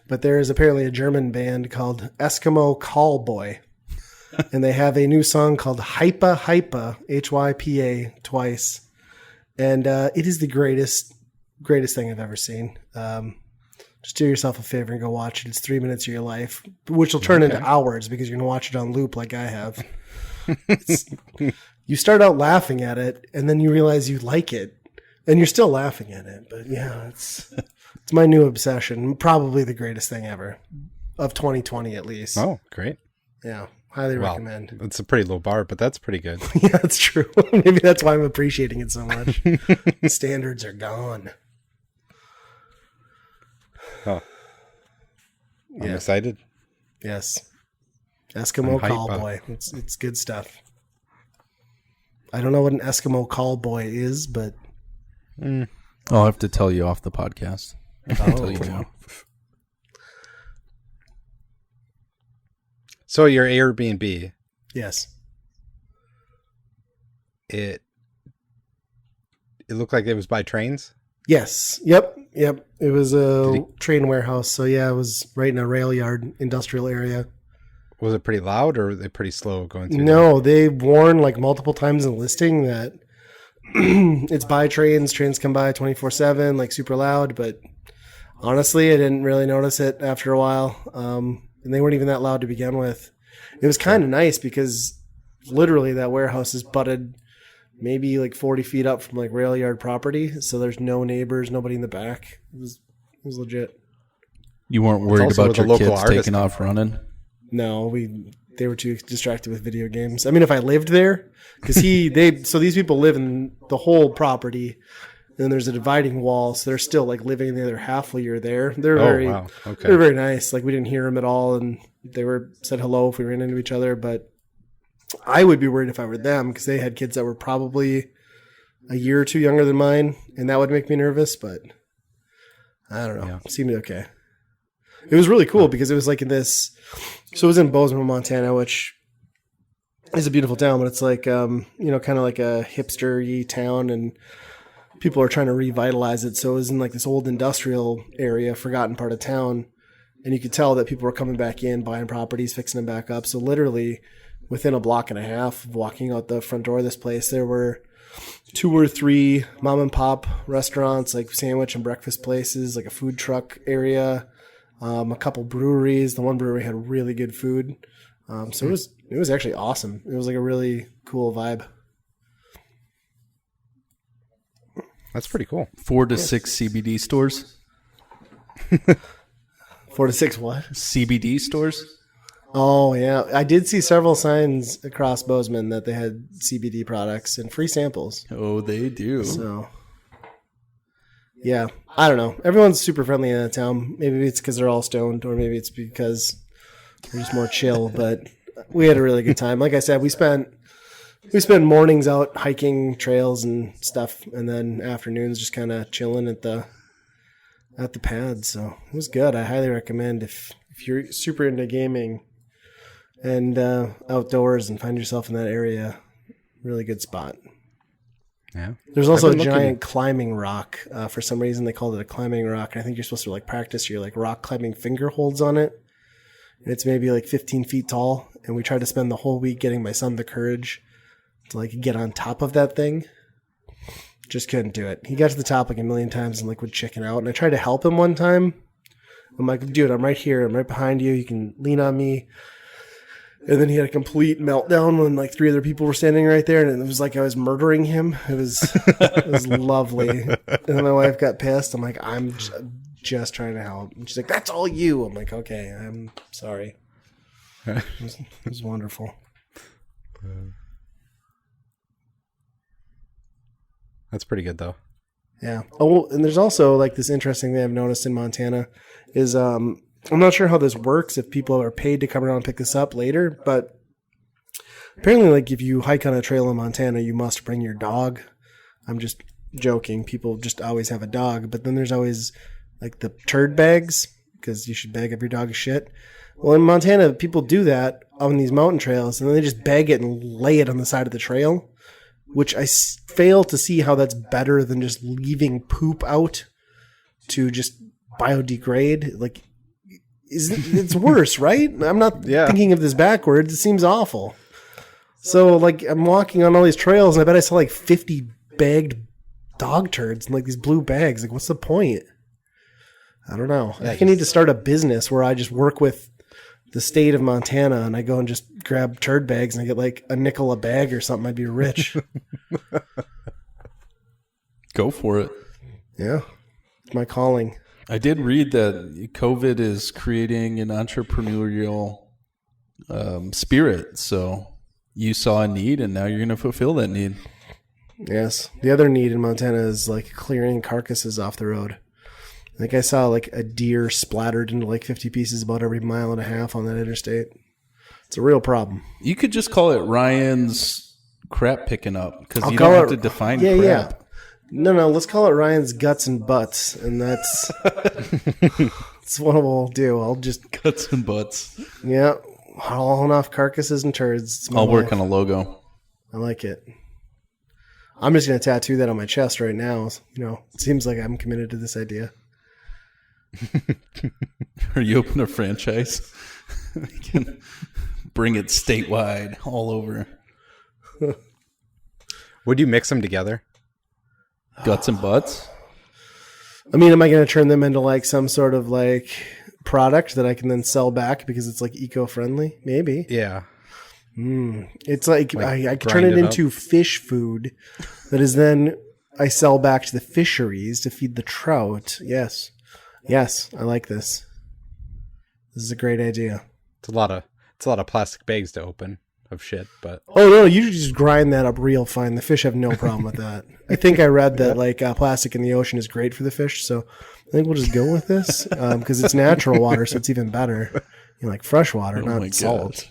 But there is apparently a German band called Eskimo Callboy. And they have a new song called Hypa, Hypa, twice. And it is the greatest thing I've ever seen. Just do yourself a favor and go watch it. It's 3 minutes of your life, which will turn into hours because you're going to watch it on loop like I have. You start out laughing at it, and then you realize you like it, and you're still laughing at it. But yeah, it's my new obsession. Probably the greatest thing ever of 2020 at least.
Oh, great.
Yeah. Highly recommend.
It's a pretty low bar, but that's pretty good.
Yeah, that's true. Maybe that's why I'm appreciating it so much. The standards are gone.
Oh. I'm excited.
Yes. Eskimo Callboy. It's good stuff. I don't know what an Eskimo Callboy is, but...
I'll have to tell you off the podcast. I can tell you now.
So your Airbnb.
Yes.
It looked like it was by trains?
Yes. Yep. It was a train warehouse. So yeah, it was right in a rail yard industrial area.
Was it pretty loud or were they pretty slow going through?
No, they warned like multiple times in the listing that it's by trains. Trains come by 24/7, like super loud. But honestly, I didn't really notice it after a while. And they weren't even that loud to begin with. It was kind of nice because literally that warehouse is butted maybe like 40 feet up from like rail yard property. So there's no neighbors, nobody in the back. It was legit.
You weren't worried about your kids taking off running?
No, they were too distracted with video games. I mean, if I lived there, because so these people live in the whole property. And there's a dividing wall, so they're still like living in the other half while you're there. They're they're very nice. Like we didn't hear them at all, and they said hello if we ran into each other. But I would be worried if I were them because they had kids that were probably a year or two younger than mine, and that would make me nervous. But I don't know. Yeah. It seemed okay. It was really cool because it was like in this. So it was in Bozeman, Montana, which is a beautiful town, but it's like kind of like a hipster-y town and. People are trying to revitalize it. So it was in like this old industrial area, forgotten part of town. And you could tell that people were coming back in, buying properties, fixing them back up. So literally within a block and a half of walking out the front door of this place, there were 2 or 3 mom and pop restaurants, like sandwich and breakfast places, like a food truck area, a couple breweries. The one brewery had really good food. So it was actually awesome. It was like a really cool vibe.
That's pretty cool.
4 to 6 CBD stores.
4 to 6 what?
CBD stores.
Oh, yeah. I did see several signs across Bozeman that they had CBD products and free samples.
Oh, they do.
So, yeah. I don't know. Everyone's super friendly in that town. Maybe it's because they're all stoned, or maybe it's because they're just more chill. But we had a really good time. Like I said, we spent mornings out hiking trails and stuff, and then afternoons just kind of chilling at the pad. So it was good. I highly recommend if you're super into gaming and outdoors and find yourself in that area, really good spot.
Yeah.
There's also a giant climbing rock. For some reason, they called it a climbing rock. And I think you're supposed to like practice your like rock climbing finger holds on it. And it's maybe like 15 feet tall. And we tried to spend the whole week getting my son the courage to like get on top of that thing. Just couldn't do it. He got to the top like a million times and like would chicken out. And I tried to help him one time. I'm like, dude, I'm right here. I'm right behind you. You can lean on me. And then he had a complete meltdown when like 3 other people were standing right there. And it was like I was murdering him. It was lovely. And then my wife got pissed. I'm like, I'm just trying to help. And she's like, that's all you. I'm like, okay, I'm sorry. It was wonderful.
That's pretty good, though.
Yeah. Oh, and there's also like this interesting thing I've noticed in Montana is I'm not sure how this works if people are paid to come around and pick this up later, but apparently like if you hike on a trail in Montana, you must bring your dog. I'm just joking. People just always have a dog, but then there's always like the turd bags because you should bag up your dog's shit. Well, in Montana, people do that on these mountain trails and then they just bag it and lay it on the side of the trail, which I fail to see how that's better than just leaving poop out to just biodegrade. Like, it's worse, right? I'm not thinking of this backwards. It seems awful. So, like, I'm walking on all these trails, and I bet I saw, like, 50 bagged dog turds in, like, these blue bags. Like, what's the point? I don't know. I think I need to start a business where I just work with the state of Montana, and I go and just grab turd bags, and I get, like, a nickel a bag or something. I'd be rich.
Go for it.
Yeah. It's my calling.
I did read that COVID is creating an entrepreneurial spirit. So you saw a need, and now you're going to fulfill that need.
Yes. The other need in Montana is like clearing carcasses off the road. I think I saw like a deer splattered into like 50 pieces about every mile and a half on that interstate. It's a real problem.
You could just call it Ryan's crap picking up because you don't have to define crap. Yeah.
No, let's call it Ryan's guts and butts, and that's what we'll do. I'll just
guts and butts.
Yeah, hauling off carcasses and turds.
I'll work on a logo.
I like it. I'm just gonna tattoo that on my chest right now. You know, it seems like I'm committed to this idea.
Or you open a franchise, we can bring it statewide, all over.
Would you mix them together?
Guts and butts?
I mean, am I going to turn them into like some sort of like product that I can then sell back because it's like eco-friendly? Maybe.
Yeah.
It's like I could turn it into fish food that is then I sell back to the fisheries to feed the trout. Yes. I like this. This is a great idea.
It's a lot of plastic bags to open of shit, but
oh no, you just grind that up real fine. The fish have no problem with that. I think I read that like plastic in the ocean is great for the fish, so I think we'll just go with this because it's natural water, so it's even better. You know, like fresh water, not salt.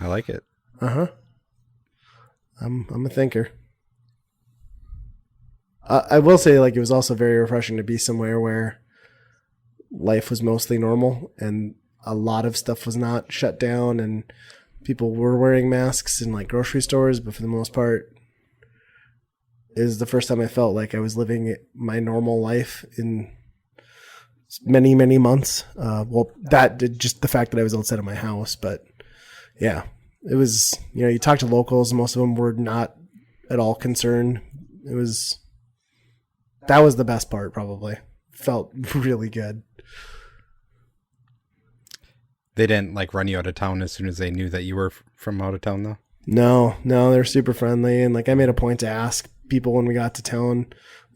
I like it.
I'm a thinker. I will say, like, it was also very refreshing to be somewhere where life was mostly normal and a lot of stuff was not shut down and people were wearing masks in like grocery stores, but for the most part it was the first time I felt like I was living my normal life in many, many months. Well, that just the fact that I was outside of my house, but yeah, it was, you know, you talk to locals, most of them were not at all concerned. That was the best part, probably. Felt really good.
They didn't like run you out of town as soon as they knew that you were from out of town, though?
No, they're super friendly. And like I made a point to ask people when we got to town,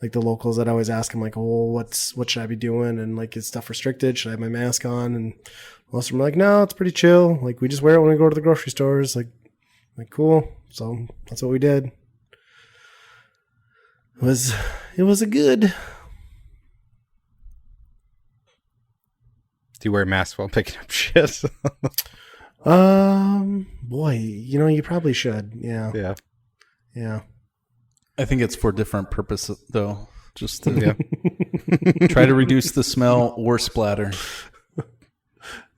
like the locals, that I always ask them, like, well, what should I be doing? And like, is stuff restricted? Should I have my mask on? And most of them are like, no, it's pretty chill. Like, we just wear it when we go to the grocery stores. Like cool. So that's what we did. It was a good.
Do you wear masks while picking up shit?
Boy, you know, you probably should. Yeah.
I think it's for different purpose, though. Just to try to reduce the smell or splatter.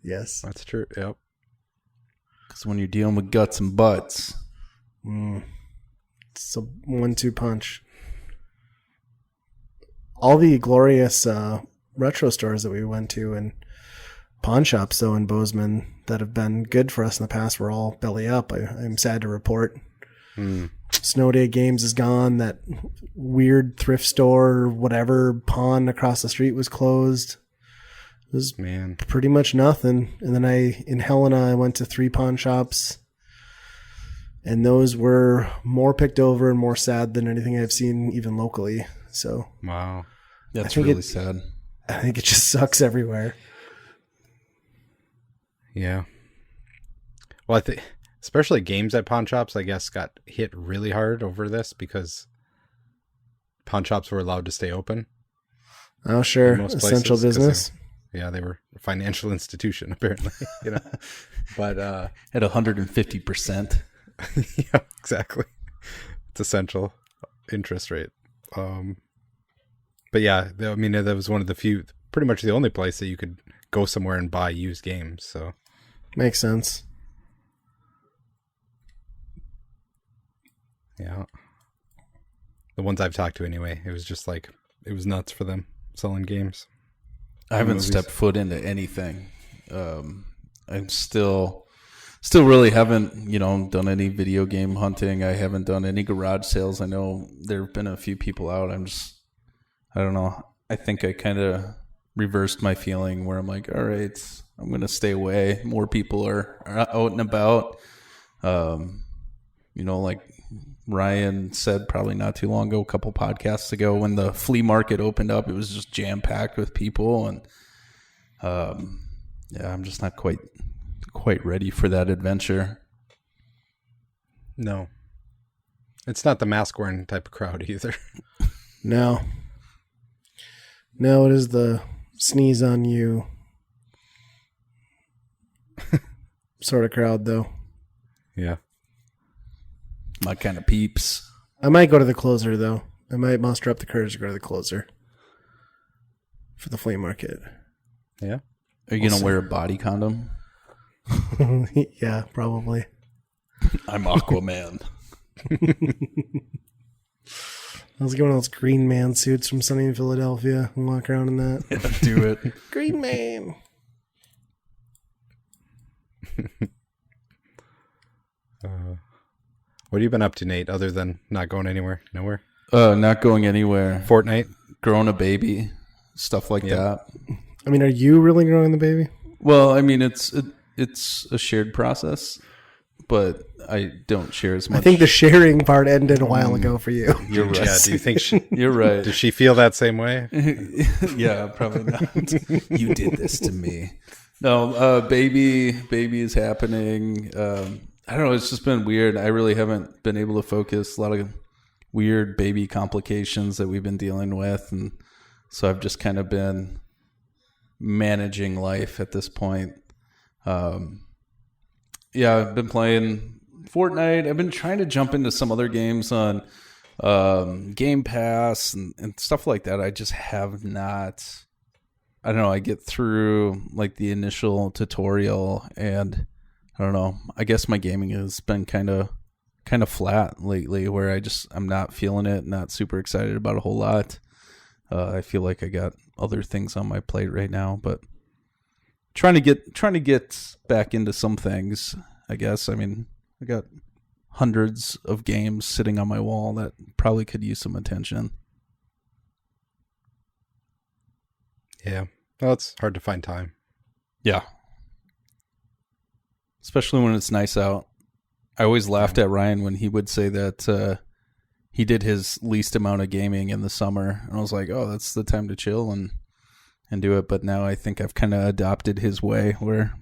Yes,
that's true. Yep.
Because when you're dealing with guts and butts,
it's a 1-2 punch. All the glorious retro stores that we went to and pawn shops, though, in Bozeman that have been good for us in the past were all belly up. I'm sad to report. Snow Day Games is gone. That weird thrift store or whatever pawn across the street was closed. It was pretty much nothing. And then in Helena, I went to 3 pawn shops, and those were more picked over and more sad than anything I've seen even locally. So
wow, that's really sad.
I think it just sucks everywhere.
Yeah. Well, I think especially games at pawn shops, I guess, got hit really hard over this because pawn shops were allowed to stay open.
Oh, sure. Essential business.
They were a financial institution, apparently. But
at 150%.
Yeah, exactly. It's essential interest rate. But yeah, I mean, that was one of the few, pretty much the only place that you could go somewhere and buy used games. So
makes sense.
Yeah. The ones I've talked to anyway, it was just like, it was nuts for them selling games.
I haven't stepped foot into anything. I'm still really haven't, done any video game hunting. I haven't done any garage sales. I know there have been a few people out. I don't know. I think I kind of reversed my feeling where I'm like, all right, I'm going to stay away. More people are out and about. Like Ryan said probably not too long ago, a couple podcasts ago, when the flea market opened up, it was just jam-packed with people. And I'm just not quite ready for that adventure.
No. It's not the mask-wearing type of crowd either.
No, it is the sneeze on you sort of crowd, though.
Yeah.
My kind of peeps.
I might go to the closer, though. I might muster up the courage to go to the closer for the flea market.
Yeah.
Are you going to wear a body condom?
Yeah, probably.
I'm Aquaman.
Let's get one of those Green Man suits from Sunny in Philadelphia and walk around in that.
Yeah, do it.
Green Man.
What have you been up to, Nate, other than not going anywhere? Nowhere?
Not going anywhere.
Fortnite?
Growing a baby. Stuff like that.
I mean, are you really growing the baby?
Well, I mean, it's a shared process, but I don't share as much.
I think the sharing part ended a while ago for you.
You're right.
Yeah, do you think
you're right?
Does she feel that same way?
Yeah, probably not. You did this to me. No, baby is happening. I don't know. It's just been weird. I really haven't been able to focus. A lot of weird baby complications that we've been dealing with, and so I've just kind of been managing life at this point. I've been playing Fortnite. I've been trying to jump into some other games on Game Pass and stuff like that. I just have not. I don't know. I get through like the initial tutorial, and I don't know. I guess my gaming has been kind of flat lately, where I'm not feeling it. Not super excited about a whole lot. I feel like I got other things on my plate right now, but trying to get back into some things, I guess. I mean, I got hundreds of games sitting on my wall that probably could use some attention.
Yeah. Well, it's hard to find time.
Yeah. Especially when it's nice out. I always laughed at Ryan when he would say that he did his least amount of gaming in the summer. And I was like, oh, that's the time to chill and do it. But now I think I've kind of adopted his way where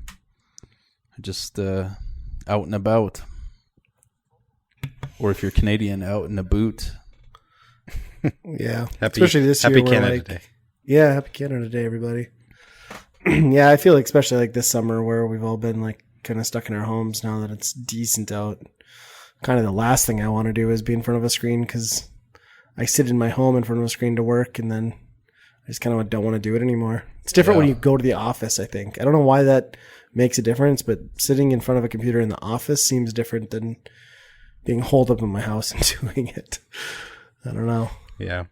I just out and about. Or if you're Canadian, out in a boot.
Yeah. Especially this year.
Happy Canada Day.
Yeah, happy Canada Day, everybody. Yeah, I feel like especially like this summer where we've all been like kind of stuck in our homes now that it's decent out. Kind of the last thing I want to do is be in front of a screen because I sit in my home in front of a screen to work and then I just kind of don't want to do it anymore. It's different when you go to the office, I think. I don't know why that makes a difference, but sitting in front of a computer in the office seems different than being holed up in my house and doing it. I don't know.
Yeah.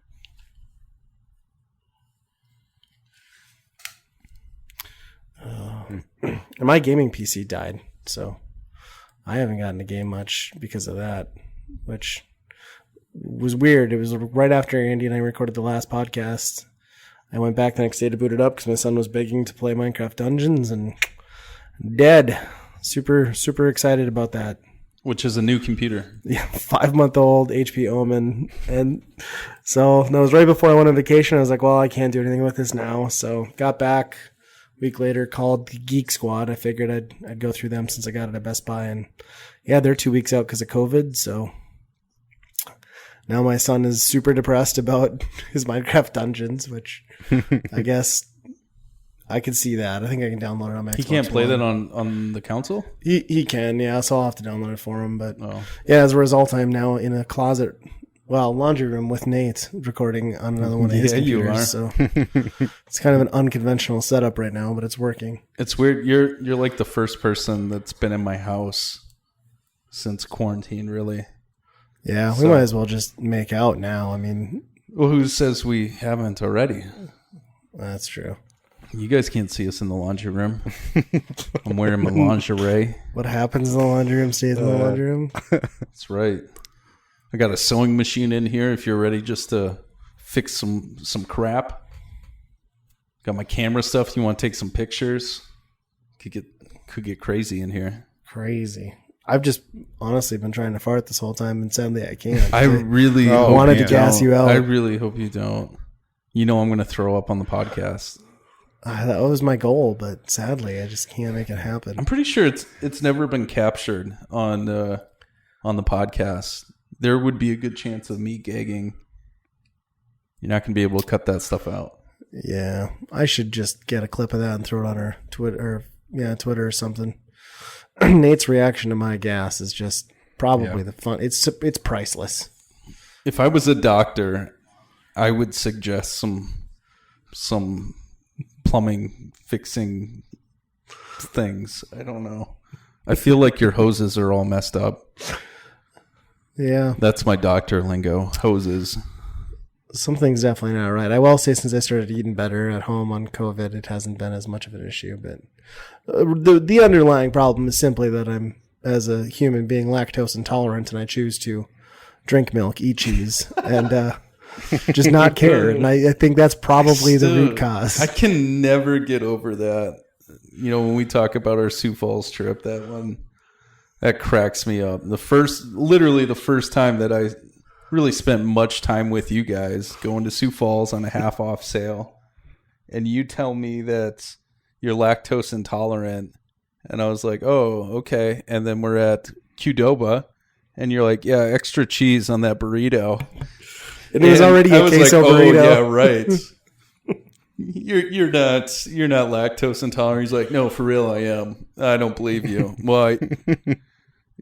And my gaming PC died, so I haven't gotten to game much because of that, which was weird. It was right after Andy and I recorded the last podcast. I went back the next day to boot it up because my son was begging to play Minecraft Dungeons, and dead. Super, super excited about that.
Which is a new computer.
Yeah, 5-month-old HP Omen. And so that was right before I went on vacation. I was like, well, I can't do anything with this now. So got back a week later, called the Geek Squad. I figured I'd go through them since I got it at Best Buy. And yeah, they're 2 weeks out because of COVID. So now my son is super depressed about his Minecraft Dungeons, which I guess I could see that. I think I can download it on my Xbox.
He can't play that on the console?
He can, yeah. So I'll have to download it for him. But yeah, as a result, I'm now in a closet, laundry room with Nate recording on another one of his computers. So it's kind of an unconventional setup right now, but it's working.
It's weird. You're like the first person that's been in my house since quarantine, really.
Yeah, we might as well just make out now. I mean,
well, who says we haven't already?
That's true.
You guys can't see us in the laundry room. I'm wearing my lingerie.
What happens in the laundry room stays in the laundry room.
That's right. I got a sewing machine in here if you're ready just to fix some crap. Got my camera stuff. You want to take some pictures? Could get crazy in here.
Crazy. I've just honestly been trying to fart this whole time, and sadly I can't.
I really
wanted to gas you out.
I really hope you don't. You know I'm going to throw up on the podcast.
That was my goal, but sadly I just can't make it happen.
I'm pretty sure it's never been captured on the podcast. There would be a good chance of me gagging. You're not going to be able to cut that stuff out.
Yeah, I should just get a clip of that and throw it on our Twitter or something. Nate's reaction to my gas is just probably the fun. It's priceless.
If I was a doctor, I would suggest some plumbing fixing things. I don't know. I feel like your hoses are all messed up.
Yeah.
That's my doctor lingo. Hoses.
Something's definitely not right. I will say since I started eating better at home on COVID, it hasn't been as much of an issue. But the underlying problem is simply that I'm, as a human being, lactose intolerant, and I choose to drink milk, eat cheese, and just not care. And I think that's probably the root cause.
I can never get over that. You know, when we talk about our Sioux Falls trip, that cracks me up. Literally the first time that I really spent much time with you guys, going to Sioux Falls on a half off sale, and you tell me that you're lactose intolerant, and I was like, oh, okay. And then we're at Qdoba, and you're like, yeah, extra cheese on that burrito.
It was already a queso burrito.
Oh, yeah, right. You're not lactose intolerant. He's like, no, for real, I am. I don't believe you. Well,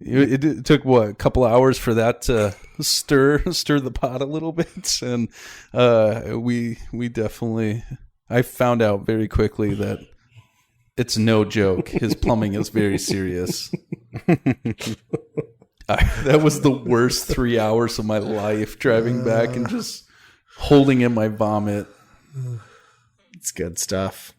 it took a couple hours for that to stir the pot a little bit, and we definitely. I found out very quickly that it's no joke. His plumbing is very serious. That was the worst 3 hours of my life, driving back and just holding in my vomit.
It's good stuff.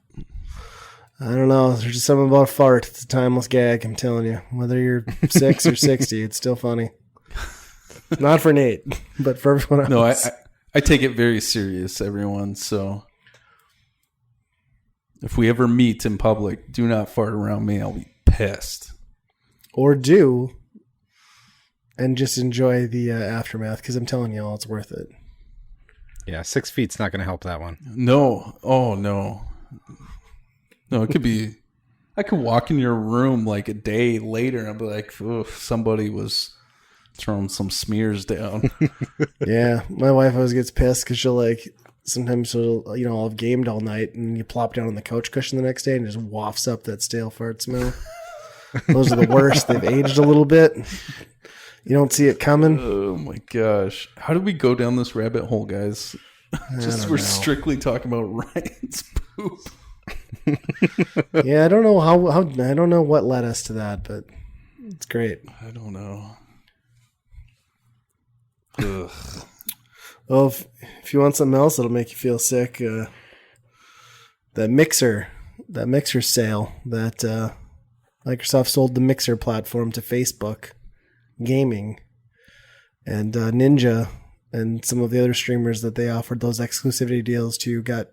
I don't know. There's just something about a fart. It's a timeless gag, I'm telling you. Whether you're 6 or 60, it's still funny. Not for Nate, but for everyone else.
No, I take it very serious, everyone. So if we ever meet in public, do not fart around me. I'll be pissed.
Or do, and just enjoy the aftermath, because I'm telling you all, it's worth it.
Yeah, 6 feet's not going to help that one.
No. Oh, no. No, it could be. I could walk in your room like a day later and I'll be like, somebody was throwing some smears down.
Yeah, my wife always gets pissed because sometimes she'll, I'll have gamed all night and you plop down on the couch cushion the next day and it just wafts up that stale fart smell. Those are the worst. They've aged a little bit. You don't see it coming.
Oh my gosh. How did we go down this rabbit hole, guys? We're strictly talking about Ryan's poop.
Yeah, I don't know how I don't know what led us to that, but it's great.
I don't know. Ugh.
Well, if you want something else that'll make you feel sick, that mixer sale that Microsoft sold the Mixer platform to Facebook Gaming, and Ninja and some of the other streamers that they offered those exclusivity deals to got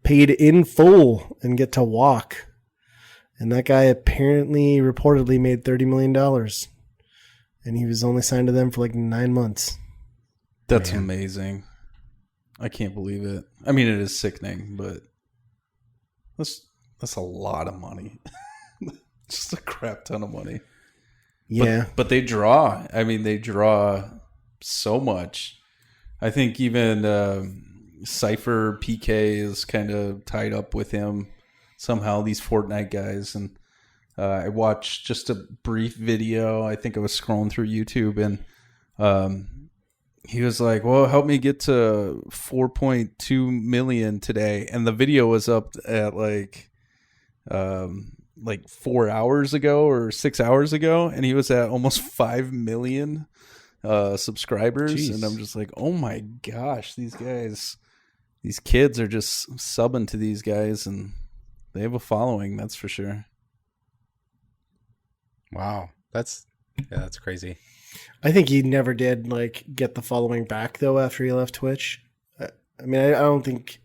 paid in full and get to walk. And that guy reportedly made $30 million. And he was only signed to them for like 9 months.
That's amazing. I can't believe it. I mean, it is sickening, but that's a lot of money. Just a crap ton of money.
Yeah.
But they draw. I mean, they draw so much. I think even Cypher PK is kind of tied up with him somehow, these Fortnite guys. And I watched just a brief video. I think I was scrolling through YouTube, and he was like, well, help me get to 4.2 million today. And the video was up at like 4 hours ago or 6 hours ago, and he was at almost 5 million subscribers. Jeez. And I'm just like, oh my gosh, these kids are just subbing to these guys, and they have a following, that's for sure.
Wow. That's crazy.
I think he never did get the following back though after he left Twitch. I mean, I don't think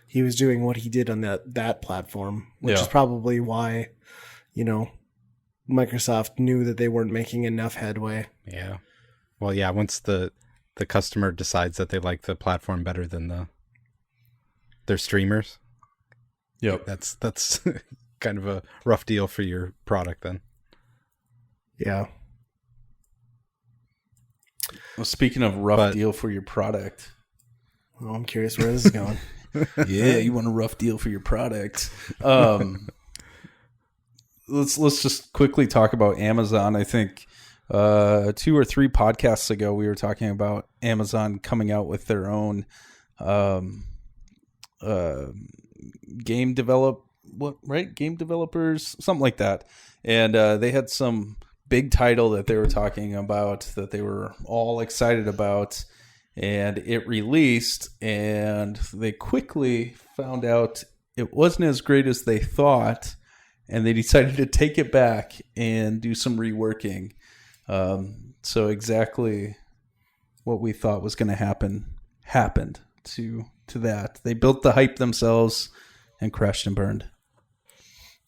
he was doing what he did on that platform, which is probably why, Microsoft knew that they weren't making enough headway.
Yeah. Well, yeah, once the customer decides that they like the platform better than their streamers.
Yep.
That's kind of a rough deal for your product then.
Yeah.
Well, speaking of rough deal for your product.
Well, I'm curious where this is going.
Yeah, you want a rough deal for your product. Let's just quickly talk about Amazon. I think 2 or 3 podcasts ago we were talking about Amazon coming out with their own game developers, something like that. And they had some big title that they were talking about that they were all excited about, and it released, and they quickly found out it wasn't as great as they thought, and they decided to take it back and do some reworking. So exactly what we thought was going to happen happened to that. They built the hype themselves and crashed and burned.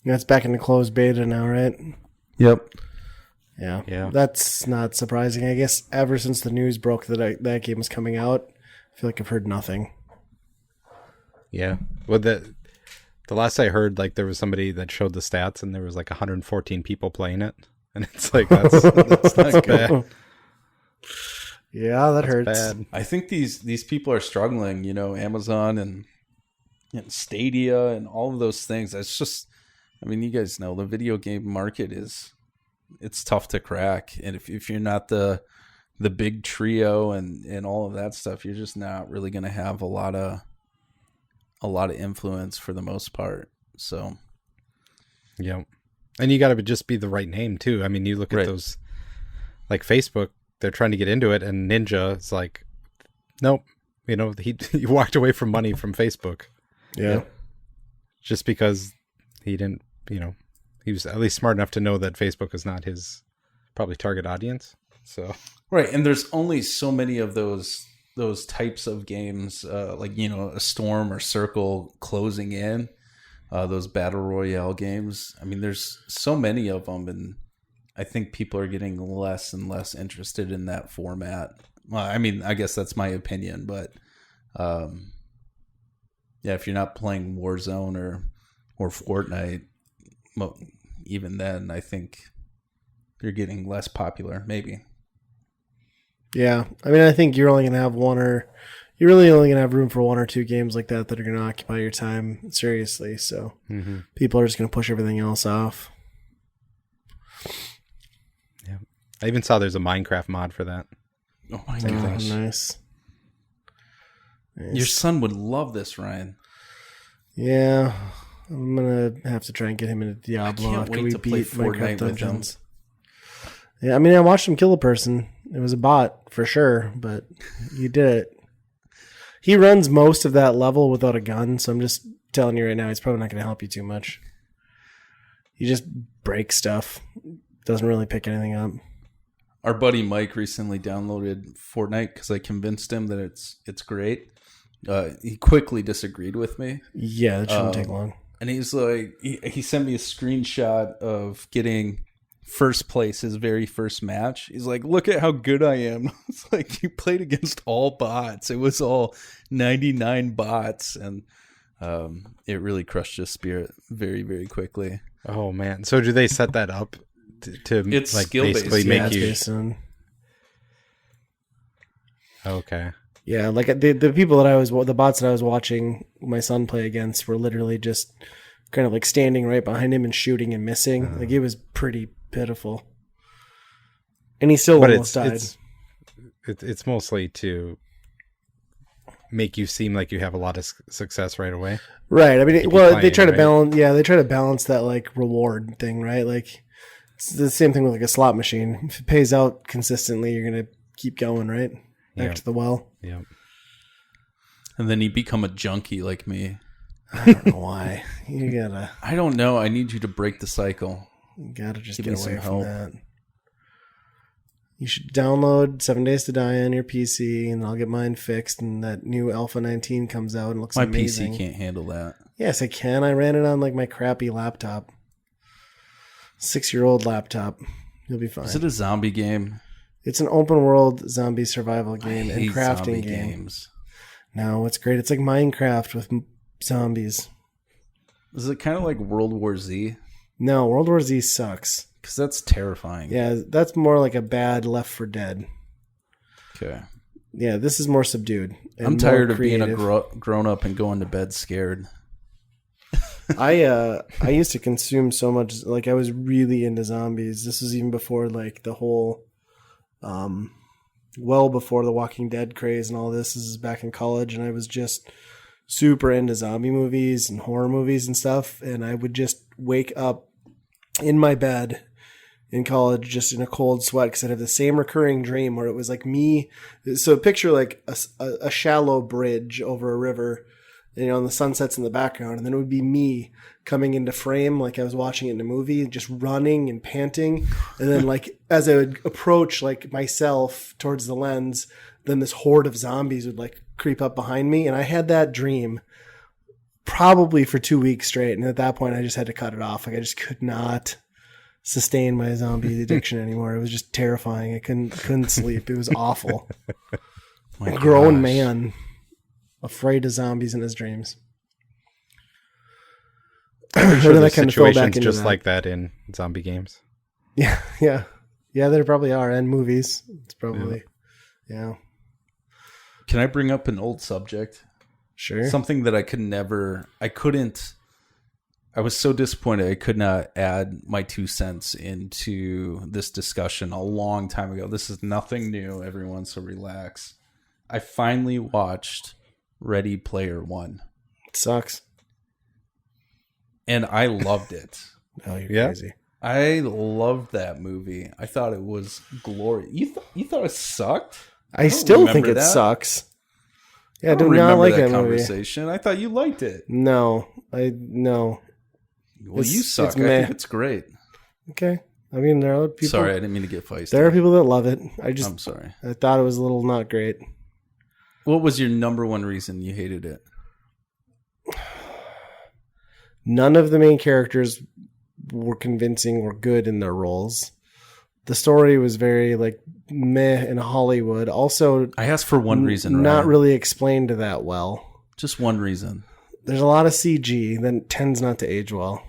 Yeah, it's back in the closed beta now, right?
Yep.
Yeah. That's not surprising. I guess ever since the news broke that game was coming out, I feel like I've heard nothing.
Yeah. Well, the last I heard, there was somebody that showed the stats, and there was 114 people playing it, and it's like that's not bad.
Yeah, that's hurts.
Bad.
I think these people are struggling. Amazon and Stadia and all of those things. It's just, I mean, you guys know the video game market it's tough to crack, and if you're not the big trio and all of that stuff, you're just not really going to have a lot of influence for the most part. So,
yeah, and you got to just be the right name too. I mean, you look at those, Facebook, they're trying to get into it, and Ninja is like, nope, he walked away from money from Facebook.
Yeah,
just because he didn't, he was at least smart enough to know that Facebook is not his probably target audience. So
right, and there's only so many of those types of games, a Storm or Circle closing in, those battle royale games. I mean, there's so many of them, and I think people are getting less and less interested in that format. Well, I mean, I guess that's my opinion, but if you're not playing Warzone or Fortnite, well, even then, I think you're getting less popular, maybe.
Yeah, I mean, I think you're only going to have you're really only going to have room for 1 or 2 games like that are going to occupy your time seriously. So people are just going to push everything else off.
Yeah, I even saw there's a Minecraft mod for that.
Oh my gosh,
nice.
Your son would love this, Ryan.
Yeah, I'm gonna have to try and get him into Diablo.
I can't wait to play Fortnite with him.
Yeah, I mean, I watched him kill a person. It was a bot for sure, but he did it. He runs most of that level without a gun, so I'm just telling you right now, he's probably not going to help you too much. He just breaks stuff. Doesn't really pick anything up.
Our buddy Mike recently downloaded Fortnite because I convinced him that it's great. He quickly disagreed with me.
Yeah, it shouldn't take long.
And he's like, he sent me a screenshot of getting first place, his very first match. He's like, look at how good I am. It's like, you played against all bots. It was all 99 bots, and it really crushed his spirit very, very quickly.
Oh man! So do they set that up to
it's
like
skill-based,
basically make you? Okay.
Yeah, like the people the bots that I was watching my son play against were literally just kind of like standing right behind him and shooting and missing. Like, it was pretty pitiful. And he still almost died.
It's mostly to make you seem like you have a lot of success right away.
Right. I mean, they try to balance. Yeah, they try to balance that like reward thing, right? Like, it's the same thing with like a slot machine. If it pays out consistently, you're gonna keep going, right? Back to the well.
Yeah.
And then you become a junkie like me.
I don't know why. You gotta.
I don't know. I need you to break the cycle.
You gotta just get away from that. You should download 7 Days to Die on your PC, and I'll get mine fixed. And that new Alpha 19 comes out and looks amazing.
My PC can't handle that.
Yes, I can. I ran it on like my crappy laptop. 6-year-old laptop. You'll be fine.
Is it a zombie game?
It's an open world zombie survival game and crafting game.
Games.
No, it's great. It's like Minecraft with zombies.
Is it kind of like World War Z?
No, World War Z sucks.
Because that's terrifying.
Yeah, that's more like a bad Left 4 Dead.
Okay.
Yeah, this is more subdued.
I'm tired of being a grown up and going to bed scared.
I used to consume so much. Like, I was really into zombies. This was even before like the whole, well before the Walking Dead craze and all this. This is back in college, and I was just super into zombie movies and horror movies and stuff. And I would just wake up in my bed in college just in a cold sweat because I'd have the same recurring dream where it was like me. So picture like a shallow bridge over a river, you know, and the sunset's in the background, and then it would be me coming into frame like I was watching it in a movie, just running and panting. And then like as I would approach like myself towards the lens, then this horde of zombies would like creep up behind me. And I had that dream probably for 2 weeks straight. And at that point I just had to cut it off. Like, I just could not sustain my zombie addiction anymore. It was just terrifying. I couldn't sleep. It was awful. A grown man afraid of zombies in his dreams.
I'm sure there's situations just like that in zombie games.
Yeah. There probably are, and movies. It's probably, yeah.
Can I bring up an old subject?
Sure.
Something that I was so disappointed I could not add my 2 cents into this discussion a long time ago. This is nothing new, everyone, so relax. I finally watched Ready Player One.
It sucks.
And I loved it.
Oh, you're crazy.
I loved that movie. I thought it was glorious. You thought it sucked?
I still think it sucks. Yeah, I do not like that
conversation. Movie. I thought you liked it.
No.
Well, you suck. I think it's great.
Okay. I mean, there are people.
Sorry, I didn't mean to get feisty.
There are people that love it. I'm
sorry.
I thought it was a little not great.
What was your number one reason you hated it?
None of the main characters were convincing or good in their roles. The story was very like meh in Hollywood. Also,
I asked for one reason.
Not really explained that well.
Just one reason.
There's a lot of CG that tends not to age well.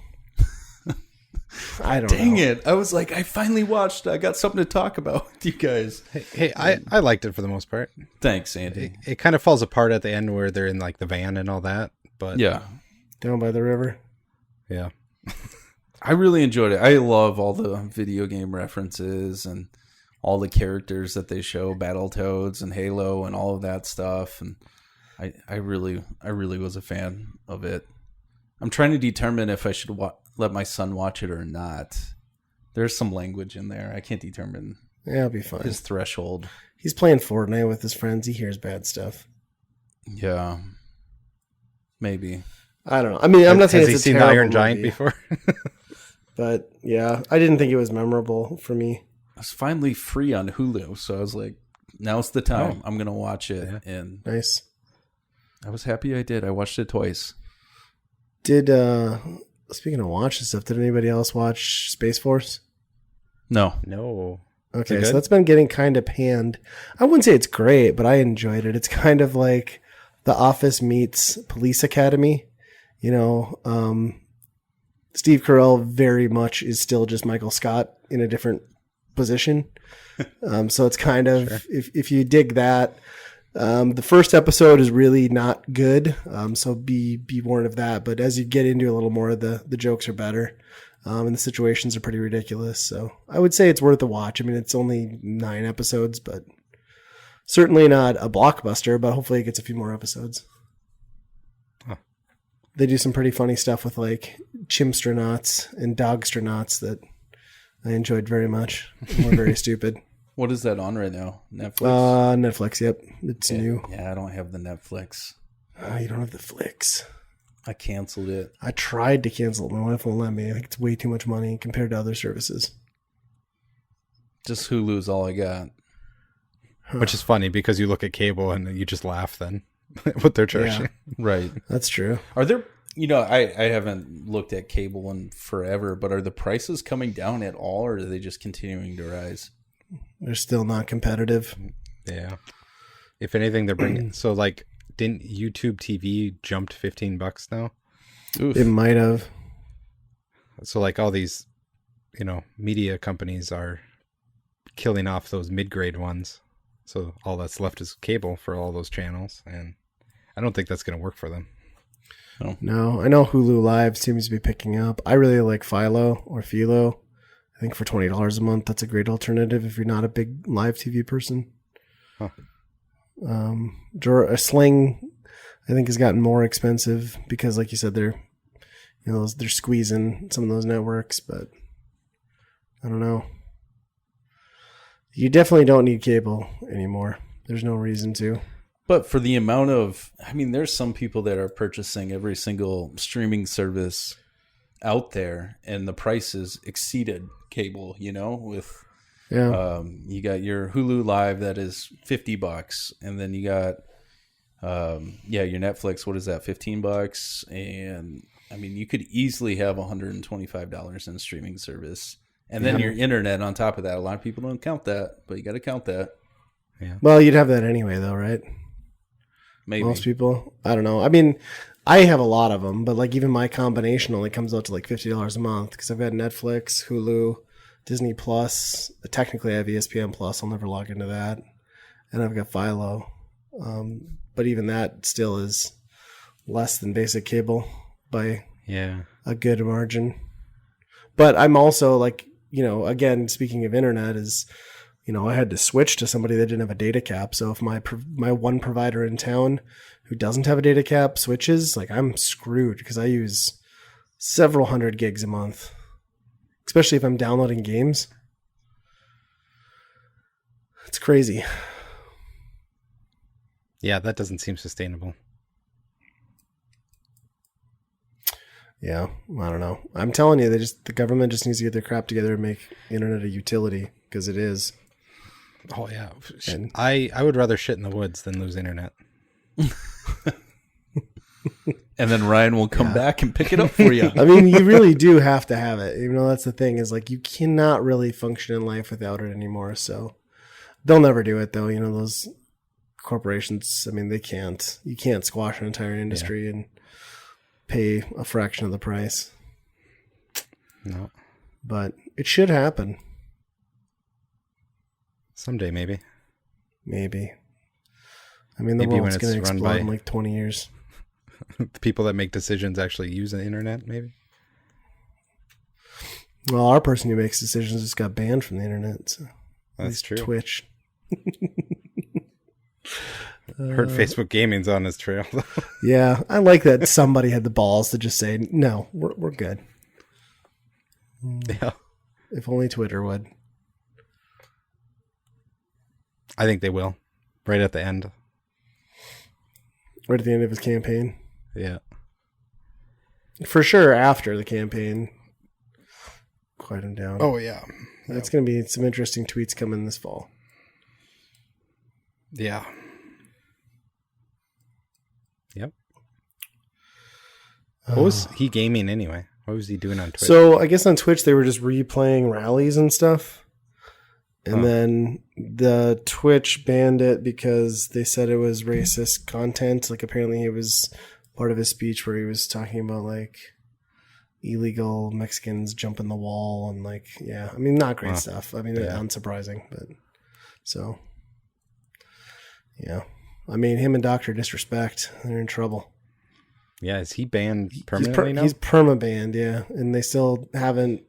I don't know.
Dang it. I was like, I finally watched. I got something to talk about with you guys.
Hey, I liked it for the most part.
Thanks, Andy.
It kind of falls apart at the end where they're in like the van and all that. But
yeah.
Down by the river.
Yeah.
I really enjoyed it. I love all the video game references and all the characters that they show, Battletoads and Halo and all of that stuff. And I really was a fan of it. I'm trying to determine if I should let my son watch it or not. There's some language in there. I can't determine.
Yeah, it'll be fine.
His threshold.
He's playing Fortnite with his friends. He hears bad stuff.
Yeah. Maybe.
I don't know. I mean, I'm not saying
it's a terrible Iron Giant
movie,
before.
but yeah, I didn't think it was memorable for me.
It's finally free on Hulu, so I was like, now's the time. I'm going to watch it. Yeah. And
nice.
I was happy I did. I watched it twice.
Speaking of watching stuff, did anybody else watch Space Force?
No.
Okay, so that's been getting kind of panned. I wouldn't say it's great, but I enjoyed it. It's kind of like The Office meets Police Academy. You know, Steve Carell very much is still just Michael Scott in a different position. So it's kind of, sure. if you dig that, the first episode is really not good. So be warned of that. But as you get into a little more, the jokes are better. And the situations are pretty ridiculous. So I would say it's worth a watch. I mean, it's only 9 episodes, but certainly not a blockbuster, but hopefully it gets a few more episodes. Huh. They do some pretty funny stuff with like chimstronauts and dogstronauts that I enjoyed very much. We're very stupid.
What is that on right now? Netflix?
Netflix, yep. It's new.
Yeah, I don't have the Netflix.
You don't have the Flix.
I canceled it.
I tried to cancel it. My wife won't let me. I think it's way too much money compared to other services.
Just Hulu's all I got.
Huh. Which is funny because you look at cable and you just laugh then what they're charging.
Yeah, right.
That's true.
Are there, I haven't looked at cable in forever, but are the prices coming down at all or are they just continuing to rise?
They're still not competitive.
Yeah. If anything, they're bringing, so like, didn't YouTube TV jumped $15 now?
Oof. It might have.
So like all these, media companies are killing off those mid-grade ones. So all that's left is cable for all those channels. And I don't think that's going to work for them.
No, I know Hulu Live seems to be picking up. I really like Philo or Philo. I think for $20 a month, that's a great alternative if you're not a big live TV person. Huh. Sling, I think, has gotten more expensive because, like you said, they're squeezing some of those networks. But I don't know. You definitely don't need cable anymore. There's no reason to.
But for the amount of, there's some people that are purchasing every single streaming service out there, and the prices exceeded cable. With. Yeah. You got your Hulu Live that is $50, and then you got your Netflix. What is that? $15, and you could easily have $125 in streaming service, and then your internet on top of that. A lot of people don't count that, but you got to count that.
Yeah. Well, you'd have that anyway, though, right?
Maybe
most people. I don't know. I have a lot of them, but like even my combination only comes out to like $50 a month because I've got Netflix, Hulu, Disney Plus. Technically, I have ESPN Plus. I'll never log into that. And I've got Philo. But even that still is less than basic cable by a good margin. But I'm also like, again, speaking of internet is, I had to switch to somebody that didn't have a data cap. So if my one provider in town who doesn't have a data cap switches, like I'm screwed because I use several hundred gigs a month. Especially if I'm downloading games. It's crazy.
Yeah, that doesn't seem sustainable.
Yeah, I don't know. I'm telling you, the government just needs to get their crap together and make internet a utility, because it is.
Oh, yeah. And I would rather shit in the woods than lose internet.
And then Ryan will come back and pick it up for you.
You really do have to have it. That's the thing is like you cannot really function in life without it anymore. So they'll never do it though. Those corporations, they can't. You can't squash an entire industry and pay a fraction of the price.
No.
But it should happen.
Someday, maybe.
Maybe. The world's going to explode in like 20 years.
The people that make decisions actually use the internet, maybe?
Well, our person who makes decisions just got banned from the internet. So
that's true.
Twitch.
Heard Facebook Gaming's on his trail.
Yeah, I like that somebody had the balls to just say, no, we're good.
Yeah.
If only Twitter would.
I think they will. Right at the end.
Right at the end of his campaign.
Yeah.
For sure after the campaign. Quiet him down.
Oh, yeah.
It's going to be some interesting tweets coming this fall.
Yeah. Yep. What was he gaming anyway? What was he doing on Twitch?
So I guess on Twitch they were just replaying rallies and stuff. And then the Twitch banned it because they said it was racist content. Like apparently it was part of his speech where he was talking about like illegal Mexicans jumping the wall and like, yeah, I mean, not great stuff. I mean, unsurprising, but so yeah. I mean, him and Dr. Disrespect, they're in trouble.
Yeah, is he banned permanently now?
He's perma-banned, yeah. And they still haven't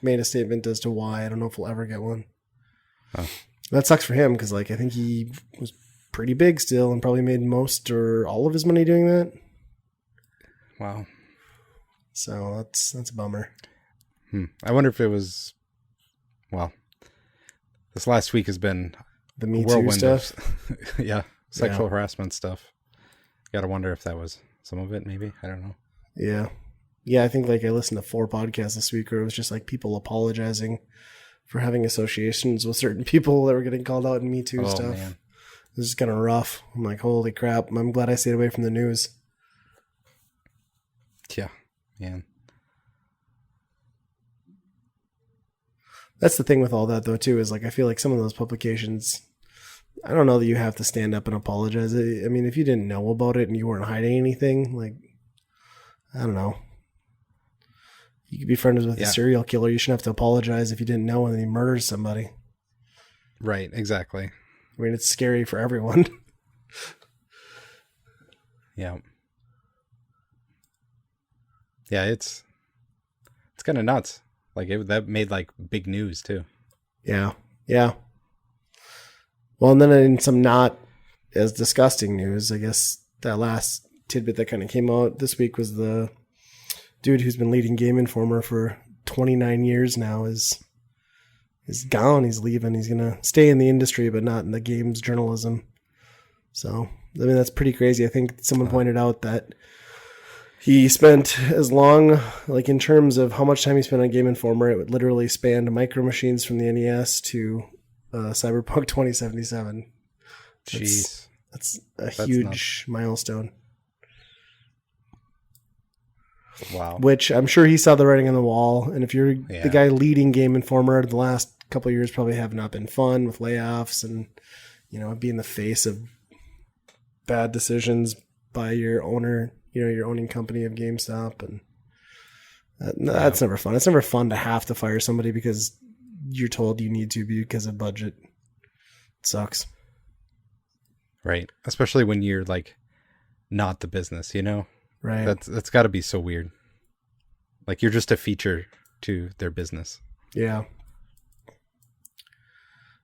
made a statement as to why. I don't know if we'll ever get one. Oh. That sucks for him because, like, I think he was pretty big still and probably made most or all of his money doing that.
Wow.
So that's a bummer.
I wonder if it was, well, this last week has been
the Me Too stuff.
Yeah. Sexual harassment stuff. Gotta wonder if that was some of it, maybe. I don't know.
Yeah. Yeah, I think like I listened to 4 podcasts this week where it was just like people apologizing for having associations with certain people that were getting called out in Me Too stuff. Man. It was just kind of rough. I'm like, holy crap. I'm glad I stayed away from the news.
Yeah, man.
That's the thing with all that though too, is like I feel like some of those publications, I don't know that you have to stand up and apologize. I mean, if you didn't know about it and you weren't hiding anything, like, I don't know. You could be friends with a serial killer. You shouldn't have to apologize if you didn't know and then he murders somebody.
Right, exactly.
I mean, it's scary for everyone.
Yeah. Yeah, it's kind of nuts. Like, that made, like, big news, too.
Yeah, yeah. Well, and then in some not as disgusting news, I guess that last tidbit that kind of came out this week was the dude who's been leading Game Informer for 29 years now is gone. He's leaving. He's going to stay in the industry, but not in the games journalism. So, I mean, that's pretty crazy. I think someone pointed out that he spent as long, like in terms of how much time he spent on Game Informer, it would literally spanned Micro Machines from the NES to Cyberpunk 2077.
Jeez.
That's huge milestone.
Wow.
Which I'm sure he saw the writing on the wall. And if you're the guy leading Game Informer, the last couple of years probably have not been fun with layoffs and, you know, being the face of bad decisions by your owner, you know, your owning company of GameStop. And that's never fun. It's never fun to have to fire somebody because you're told you need to because of budget. It sucks.
Right. Especially when you're like not the business, you know?
Right.
That's got to be so weird. Like you're just a feature to their business.
Yeah.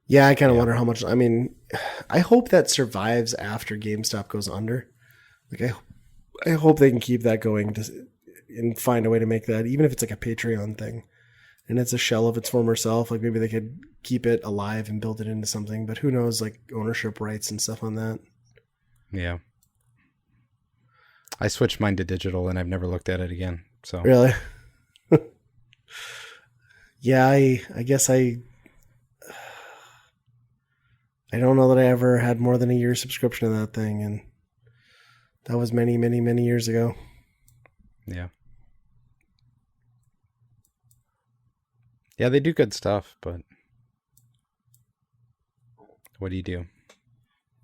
Yeah, I kind of wonder how much. I mean, I hope that survives after GameStop goes under. Like I hope they can keep that going and find a way to make that, even if it's like a Patreon thing. And it's a shell of its former self. Like maybe they could keep it alive and build it into something. But who knows, like ownership rights and stuff on that.
Yeah. I switched mine to digital and I've never looked at it again. So
really? Yeah, I guess I don't know that I ever had more than a year subscription to that thing. And that was many, many, many years ago.
Yeah. Yeah, they do good stuff, but what do you do?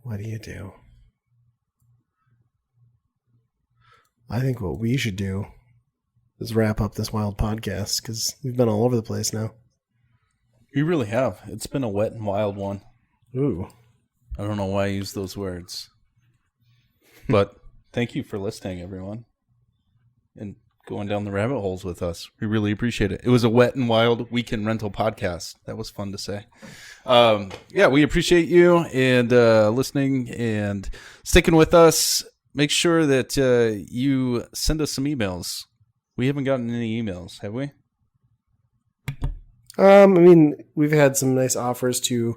What do you do? I think what we should do is wrap up this wild podcast because we've been all over the place now.
We really have. It's been a wet and wild one.
Ooh.
I don't know why I use those words. But thank you for listening, everyone. And going down the rabbit holes with us. We really appreciate it. It was a wet and wild weekend rental podcast. That was fun to say. Yeah, we appreciate you and listening and sticking with us. Make sure that you send us some emails. We haven't gotten any emails, have we?
I mean, we've had some nice offers to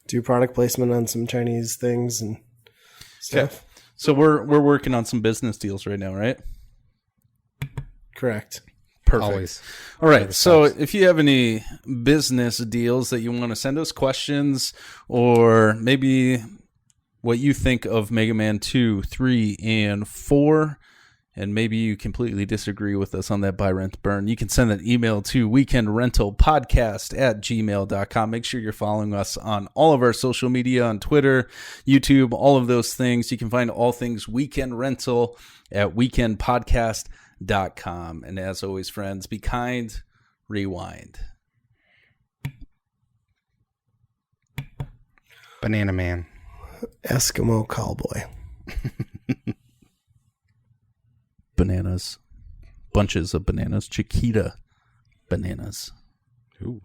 do product placement on some Chinese things and stuff.
Okay. So we're working on some business deals right now, right?
Correct.
Perfect.
Always.
All right. So if you have any business deals that you want to send us questions, or maybe what you think of Mega Man 2, 3, and 4, and maybe you completely disagree with us on that buy, rent, burn, you can send an email to weekendrentalpodcast@gmail.com. Make sure you're following us on all of our social media, on Twitter, YouTube, all of those things. You can find all things Weekend Rental at weekendpodcast.com. And as always, friends, be kind, rewind.
Banana Man.
Eskimo Cowboy.
Bananas. Bunches of bananas. Chiquita bananas.
Ooh.